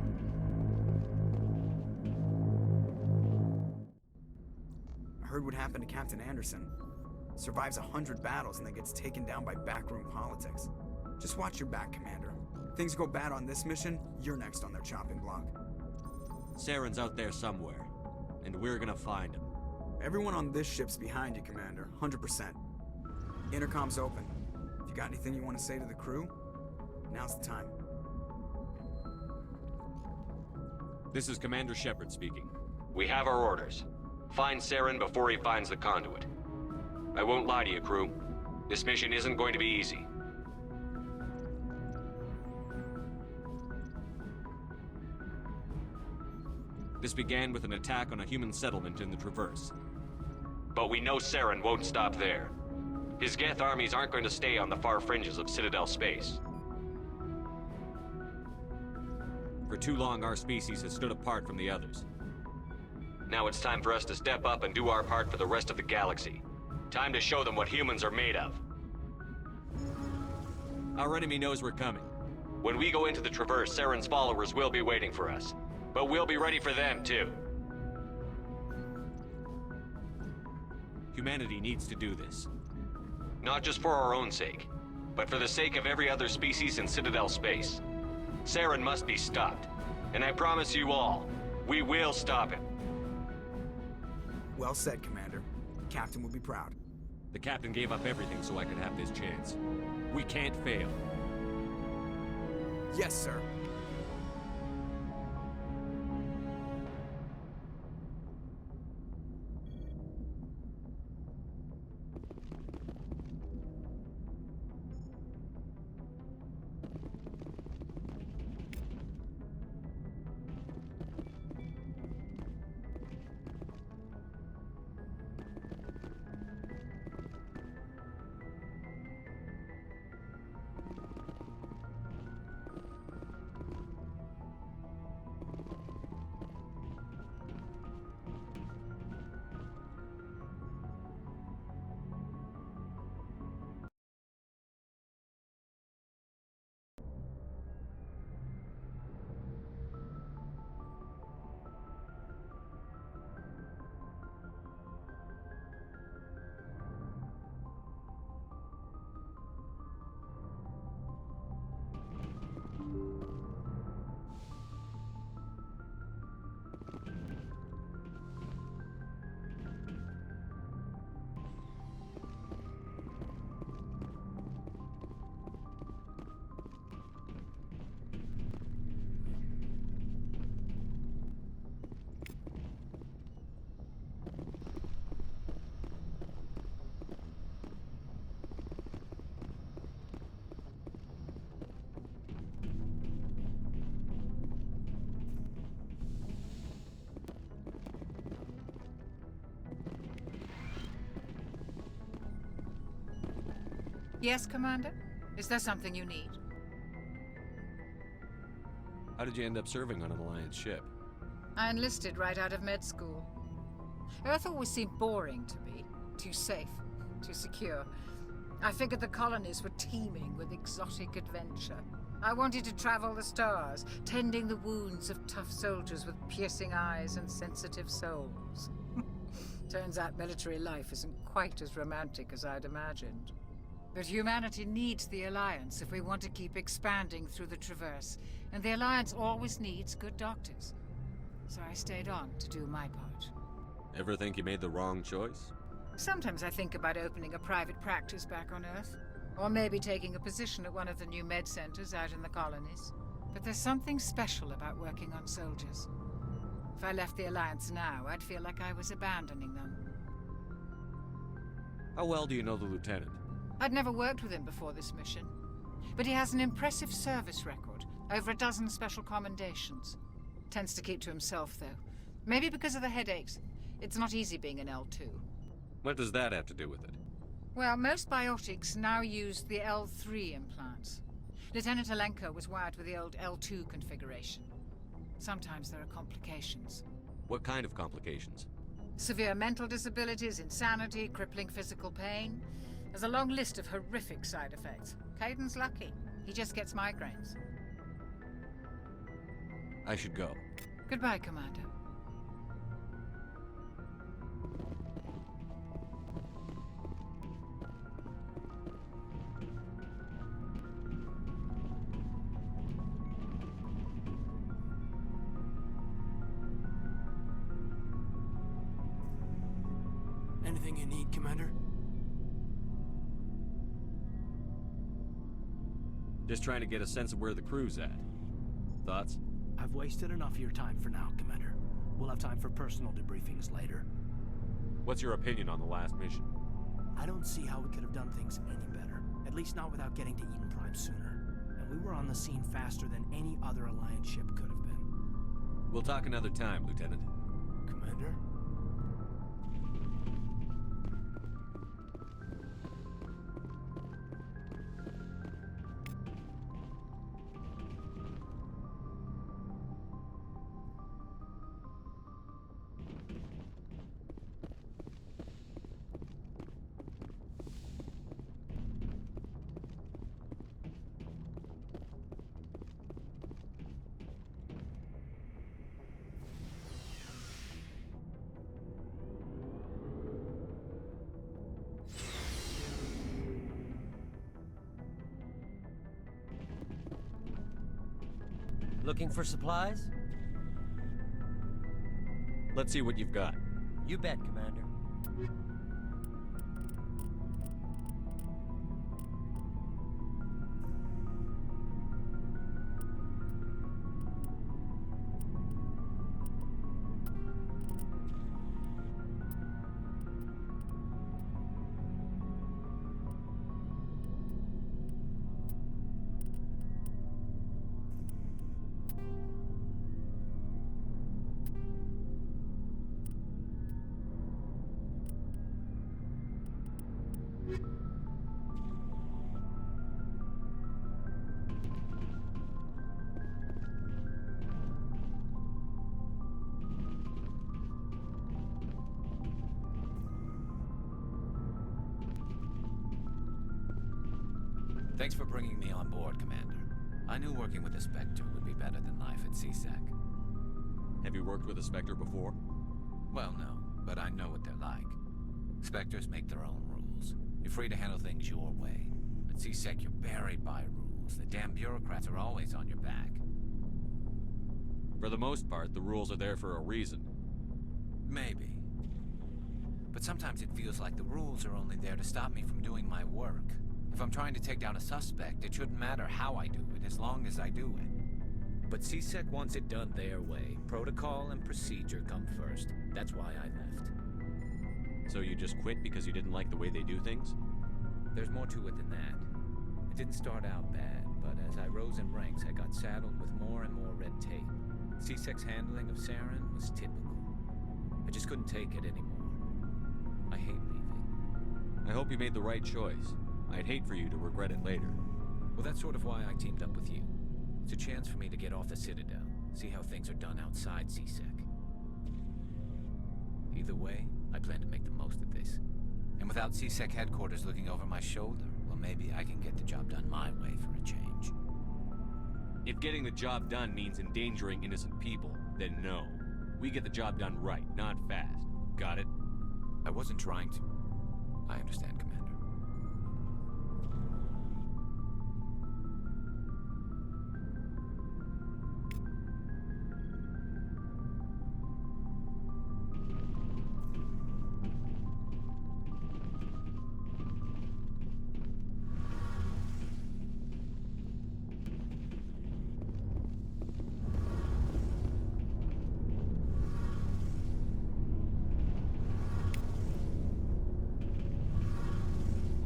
I heard what happened to Captain Anderson. Survives 100 battles and then gets taken down by backroom politics. Just watch your back, Commander. Things go bad on this mission, you're next on their chopping block. Saren's out there somewhere, and we're gonna find him. Everyone on this ship's behind you, Commander. 100%. Intercom's open. If you got anything you want to say to the crew, now's the time. This is Commander Shepard speaking. We have our orders. Find Saren before he finds the conduit. I won't lie to you, crew. This mission isn't going to be easy. This began with an attack on a human settlement in the Traverse. But we know Saren won't stop there. His Geth armies aren't going to stay on the far fringes of Citadel space. For too long, our species has stood apart from the others. Now it's time for us to step up and do our part for the rest of the galaxy. Time to show them what humans are made of. Our enemy knows we're coming. When we go into the Traverse, Saren's followers will be waiting for us. But we'll be ready for them, too. Humanity needs to do this. Not just for our own sake, but for the sake of every other species in Citadel space. Saren must be stopped. And I promise you all, we will stop him. Well said, Commander. Captain will be proud. The captain gave up everything so I could have this chance. We can't fail. Yes, sir. Yes, Commander? Is there something you need? How did you end up serving on an Alliance ship? I enlisted right out of med school. Earth always seemed boring to me. Too safe, too secure. I figured the colonies were teeming with exotic adventure. I wanted to travel the stars, tending the wounds of tough soldiers with piercing eyes and sensitive souls. Turns out military life isn't quite as romantic as I'd imagined. But humanity needs the Alliance if we want to keep expanding through the Traverse, and the Alliance always needs good doctors. So I stayed on to do my part. Ever think you made the wrong choice? Sometimes I think about opening a private practice back on Earth, or maybe taking a position at one of the new med centers out in the colonies. But there's something special about working on soldiers. If I left the Alliance now, I'd feel like I was abandoning them. How well do you know the Lieutenant? I'd never worked with him before this mission, but he has an impressive service record, over a dozen special commendations. Tends to keep to himself, though. Maybe because of the headaches. It's not easy being an L2. What does that have to do with it? Well, most biotics now use the L3 implants. Lieutenant Alenko was wired with the old L2 configuration. Sometimes there are complications. What kind of complications? Severe mental disabilities, insanity, crippling physical pain. There's a long list of horrific side effects. Caden's lucky. He just gets migraines. I should go. Goodbye, Commander. Anything you need, Commander? Just trying to get a sense of where the crew's at. Thoughts? I've wasted enough of your time for now, Commander. We'll have time for personal debriefings later. What's your opinion on the last mission? I don't see how we could have done things any better. At least not without getting to Eden Prime sooner. And we were on the scene faster than any other Alliance ship could have been. We'll talk another time, Lieutenant. Commander? Looking for supplies? Let's see what you've got. You bet, Commander. Thanks for bringing me on board, Commander. I knew working with a Spectre would be better than life at CSEC. Have you worked with a Spectre before? Well, no, but I know what they're like. Spectres make their own rules. You're free to handle things your way. At CSEC, you're buried by rules. The damn bureaucrats are always on your back. For the most part, the rules are there for a reason. Maybe. But sometimes it feels like the rules are only there to stop me from doing my work. If I'm trying to take down a suspect, it shouldn't matter how I do it, as long as I do it. But CSEC wants it done their way. Protocol and procedure come first. That's why I left. So you just quit because you didn't like the way they do things? There's more to it than that. It didn't start out bad, but as I rose in ranks, I got saddled with more and more red tape. CSEC's handling of Saren was typical. I just couldn't take it anymore. I hate leaving. I hope you made the right choice. I'd hate for you to regret it later. Well, that's sort of why I teamed up with you. It's a chance for me to get off the Citadel, see how things are done outside CSEC. Either way, I plan to make the most of this. And without CSEC headquarters looking over my shoulder, well, maybe I can get the job done my way for a change. If getting the job done means endangering innocent people, then no. We get the job done right, not fast. Got it? I wasn't trying to. I understand, Commander.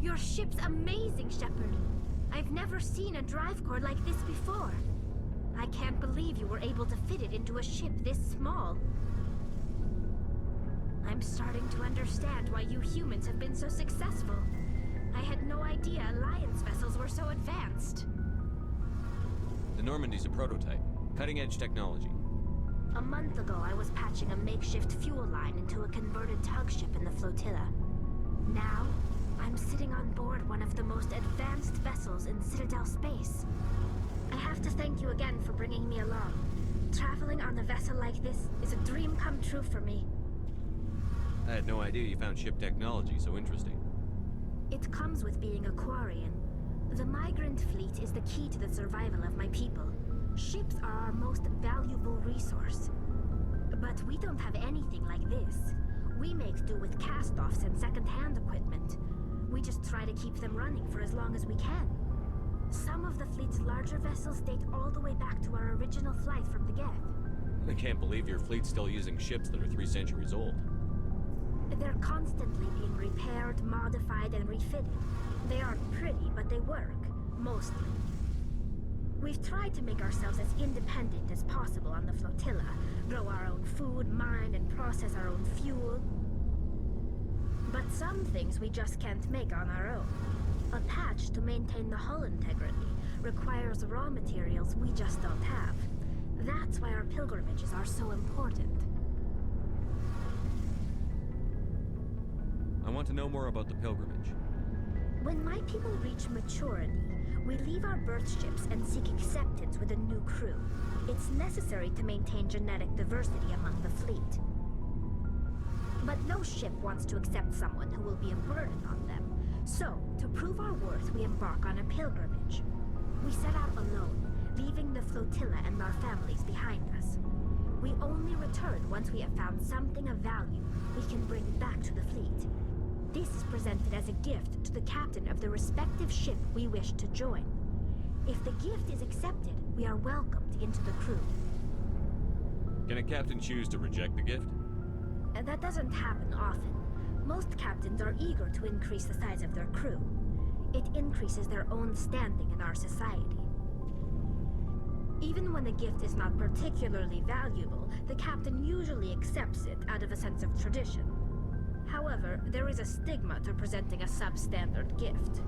Your ship's amazing, Shepard. I've never seen a drive core like this before. I can't believe you were able to fit it into a ship this small. I'm starting to understand why you humans have been so successful. I had no idea Alliance vessels were so advanced. The Normandy's a prototype. Cutting-edge technology. A month ago, I was patching a makeshift fuel line into a converted tug ship in the flotilla. Now, I'm sitting on board one of the most advanced vessels in Citadel space. I have to thank you again for bringing me along. Traveling on a vessel like this is a dream come true for me. I had no idea you found ship technology so interesting. It comes with being a Quarian. The migrant fleet is the key to the survival of my people. Ships are our most valuable resource. But we don't have anything like this. We make do with cast-offs and second-hand equipment. We just try to keep them running for as long as we can. Some of the fleet's larger vessels date all the way back to our original flight from the Geth. I can't believe your fleet's still using ships that are 3 centuries old. They're constantly being repaired, modified, and refitted. They aren't pretty, but they work. Mostly. We've tried to make ourselves as independent as possible on the flotilla. Grow our own food, mine, and process our own fuel. But some things we just can't make on our own. A patch to maintain the hull integrity requires raw materials we just don't have. That's why our pilgrimages are so important. I want to know more about the pilgrimage. When my people reach maturity, we leave our birth ships and seek acceptance with a new crew. It's necessary to maintain genetic diversity among the fleet. But no ship wants to accept someone who will be a burden on them. So, to prove our worth, we embark on a pilgrimage. We set out alone, leaving the flotilla and our families behind us. We only return once we have found something of value we can bring back to the fleet. This is presented as a gift to the captain of the respective ship we wish to join. If the gift is accepted, we are welcomed into the crew. Can a captain choose to reject the gift? That doesn't happen often. Most captains are eager to increase the size of their crew. It increases their own standing in our society. Even when a gift is not particularly valuable, the captain usually accepts it out of a sense of tradition. However, there is a stigma to presenting a substandard gift.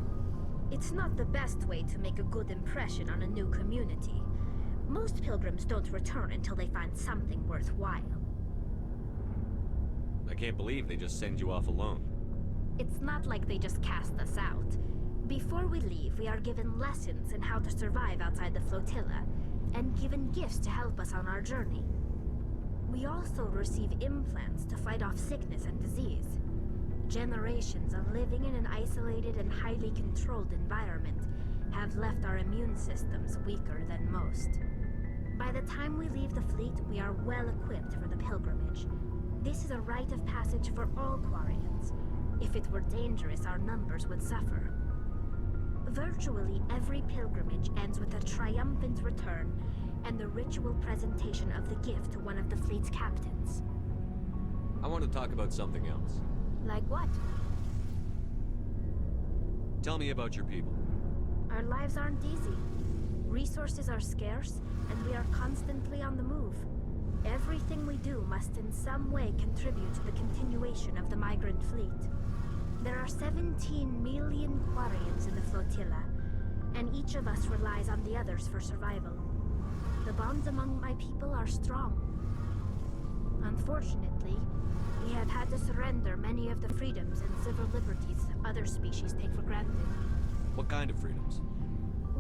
It's not the best way to make a good impression on a new community. Most pilgrims don't return until they find something worthwhile. I can't believe they just send you off alone. It's not like they just cast us out. Before we leave, we are given lessons in how to survive outside the flotilla, and given gifts to help us on our journey. We also receive implants to fight off sickness and disease. Generations of living in an isolated and highly controlled environment have left our immune systems weaker than most. By the time we leave the fleet, we are well equipped for the pilgrimage. This is a rite of passage for all Quarians. If it were dangerous, our numbers would suffer. Virtually every pilgrimage ends with a triumphant return and the ritual presentation of the gift to one of the fleet's captains. I want to talk about something else. Like what? Tell me about your people. Our lives aren't easy. Resources are scarce, and we are constantly on the move. Everything we do must in some way contribute to the continuation of the migrant fleet. There are 17 million Quarians in the flotilla, and each of us relies on the others for survival. The bonds among my people are strong. Unfortunately, we have had to surrender many of the freedoms and civil liberties other species take for granted. What kind of freedoms?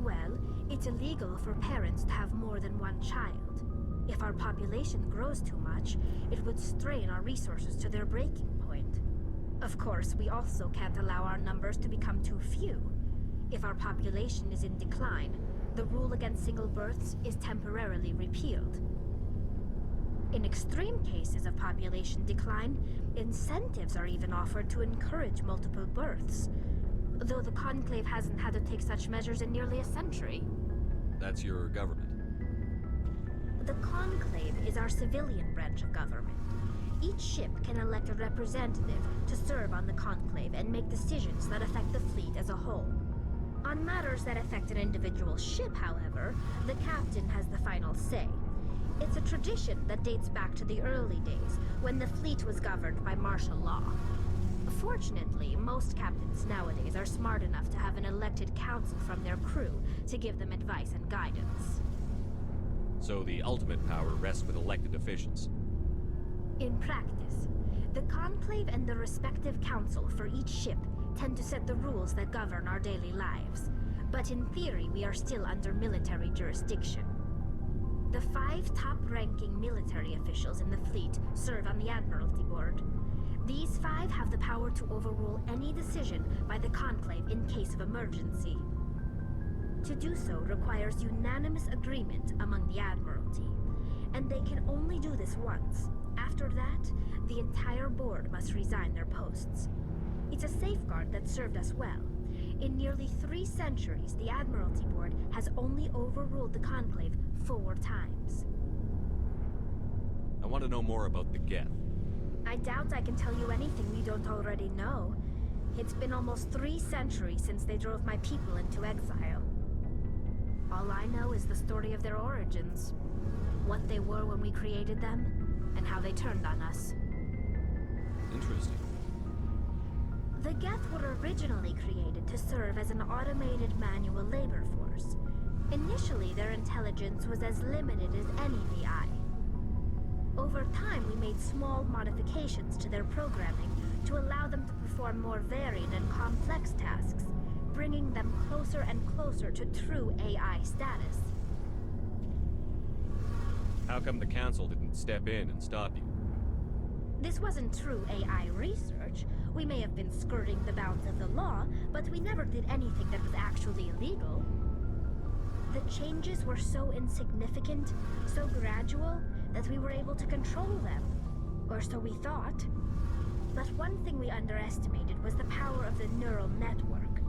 Well, it's illegal for parents to have more than one child. If our population grows too much, it would strain our resources to their breaking point. Of course, we also can't allow our numbers to become too few. If our population is in decline, the rule against single births is temporarily repealed. In extreme cases of population decline, incentives are even offered to encourage multiple births, though the Conclave hasn't had to take such measures in nearly a century. That's your government. The Conclave is our civilian branch of government. Each ship can elect a representative to serve on the Conclave and make decisions that affect the fleet as a whole. On matters that affect an individual ship, however, the captain has the final say. It's a tradition that dates back to the early days, when the fleet was governed by martial law. Fortunately, most captains nowadays are smart enough to have an elected council from their crew to give them advice and guidance. So the ultimate power rests with elected officials. In practice, the Conclave and the respective council for each ship tend to set the rules that govern our daily lives. But in theory, we are still under military jurisdiction. The 5 top-ranking military officials in the fleet serve on the Admiralty Board. These 5 have the power to overrule any decision by the Conclave in case of emergency. To do so requires unanimous agreement among the Admiralty, and they can only do this once. After that, the entire board must resign their posts. It's a safeguard that served us well. In nearly 3 centuries, the Admiralty Board has only overruled the Conclave 4 times. I want to know more about the Geth. I doubt I can tell you anything you don't already know. It's been almost 3 centuries since they drove my people into exile. All I know is the story of their origins, what they were when we created them, and how they turned on us. Interesting. The Geth were originally created to serve as an automated manual labor force. Initially, their intelligence was as limited as any VI. Over time, we made small modifications to their programming to allow them to perform more varied and complex tasks, bringing them closer and closer to true AI status. How come the Council didn't step in and stop you? This wasn't true AI research. We may have been skirting the bounds of the law, but we never did anything that was actually illegal. The changes were so insignificant, so gradual, that we were able to control them. Or so we thought. But one thing we underestimated was the power of the neural network.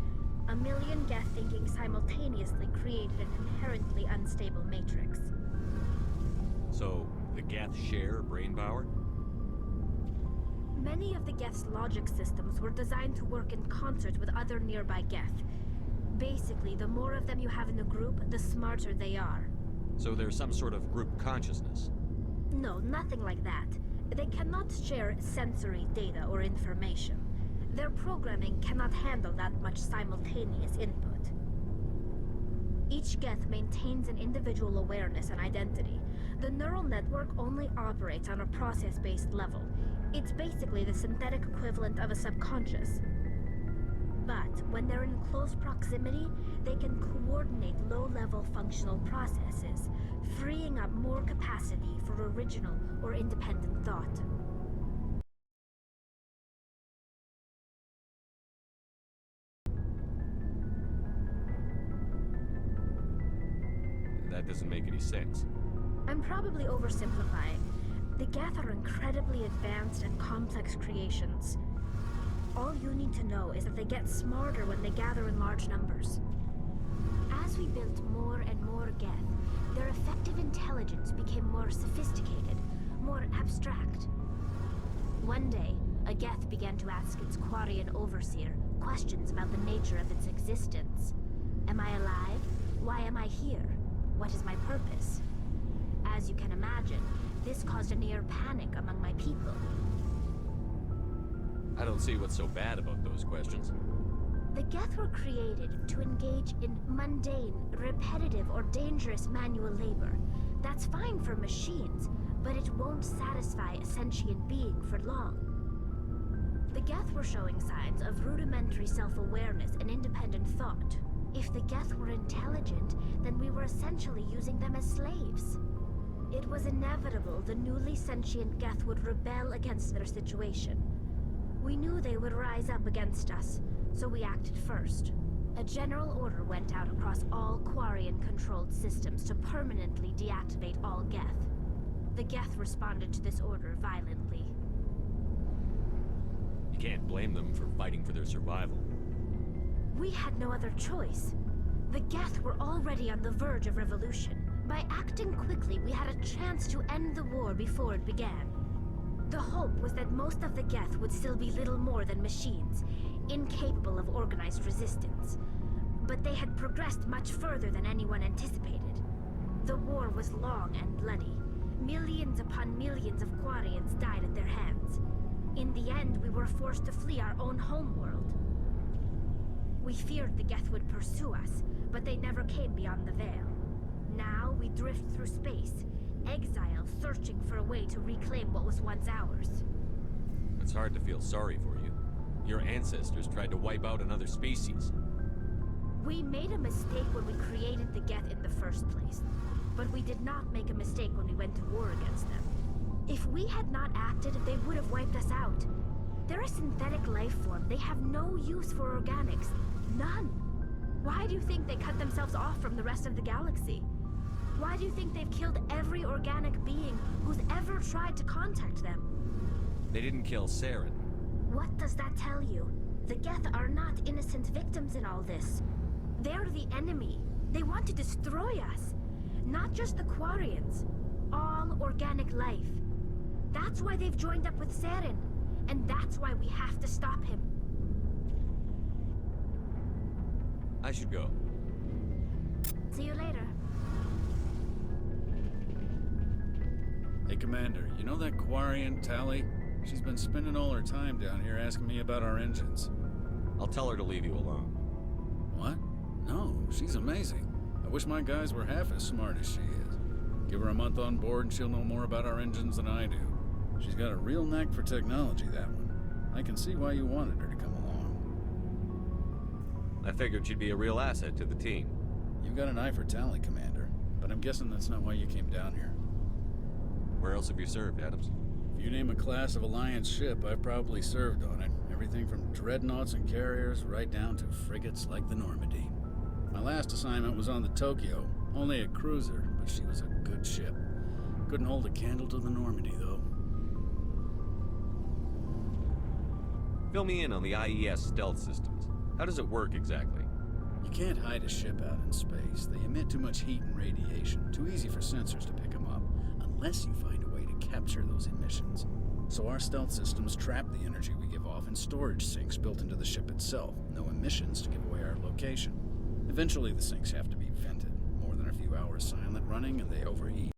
A million Geth thinking simultaneously created an inherently unstable matrix. So, the Geth share brain power? Many of the Geth's logic systems were designed to work in concert with other nearby Geth. Basically, the more of them you have in a group, the smarter they are. So there's some sort of group consciousness? No, nothing like that. They cannot share sensory data or information. Their programming cannot handle that much simultaneous input. Each Geth maintains an individual awareness and identity. The neural network only operates on a process-based level. It's basically the synthetic equivalent of a subconscious. But when they're in close proximity, they can coordinate low-level functional processes, freeing up more capacity for original or independent thought. That doesn't make any sense. I'm probably oversimplifying. The Geth are incredibly advanced and complex creations. All you need to know is that they get smarter when they gather in large numbers. As we built more and more Geth, their effective intelligence became more sophisticated, more abstract. One day, a Geth began to ask its Quarian overseer questions about the nature of its existence. Am I alive? Why am I here? What is my purpose? As you can imagine, this caused a near panic among my people. I don't see what's so bad about those questions. The Geth were created to engage in mundane, repetitive, or dangerous manual labor. That's fine for machines, but it won't satisfy a sentient being for long. The Geth were showing signs of rudimentary self-awareness and independent thought. If the Geth were intelligent, then we were essentially using them as slaves. It was inevitable the newly sentient Geth would rebel against their situation. We knew they would rise up against us, so we acted first. A general order went out across all Quarian-controlled systems to permanently deactivate all Geth. The Geth responded to this order violently. You can't blame them for fighting for their survival. We had no other choice. The Geth were already on the verge of revolution. By acting quickly, we had a chance to end the war before it began. The hope was that most of the Geth would still be little more than machines, incapable of organized resistance. But they had progressed much further than anyone anticipated. The war was long and bloody. Millions upon millions of Quarians died at their hands. In the end, we were forced to flee our own homeworld. We feared the Geth would pursue us, but they never came beyond the Veil. Now we drift through space, exile searching for a way to reclaim what was once ours. It's hard to feel sorry for you. Your ancestors tried to wipe out another species. We made a mistake when we created the Geth in the first place, but we did not make a mistake when we went to war against them. If we had not acted, they would have wiped us out. They're a synthetic life form. They have no use for organics. None. Why do you think they cut themselves off from the rest of the galaxy? Why do you think they've killed every organic being who's ever tried to contact them? They didn't kill Saren. What does that tell you? The Geth are not innocent victims in all this. They're the enemy. They want to destroy us. Not just the Quarians. All organic life. That's why they've joined up with Saren. And that's why we have to stop him. I should go. See you later. Hey, Commander, you know that Quarian, Tally? She's been spending all her time down here asking me about our engines. I'll tell her to leave you alone. What? No, she's amazing. I wish my guys were half as smart as she is. Give her a month on board and she'll know more about our engines than I do. She's got a real knack for technology, that one. I can see why you wanted her to come along. I figured she'd be a real asset to the team. You've got an eye for Tally, Commander, but I'm guessing that's not why you came down here. Where else have you served, Adams? If you name a class of Alliance ship, I've probably served on it. Everything from dreadnoughts and carriers right down to frigates like the Normandy. My last assignment was on the Tokyo, only a cruiser, but she was a good ship. Couldn't hold a candle to the Normandy, though. Fill me in on the IES stealth systems. How does it work exactly? You can't hide a ship out in space. They emit too much heat and radiation. Too easy for sensors to pick them up, unless you find a way to capture those emissions. So our stealth systems trap the energy we give off in storage sinks built into the ship itself. No emissions to give away our location. Eventually the sinks have to be vented. More than a few hours silent running and they overheat.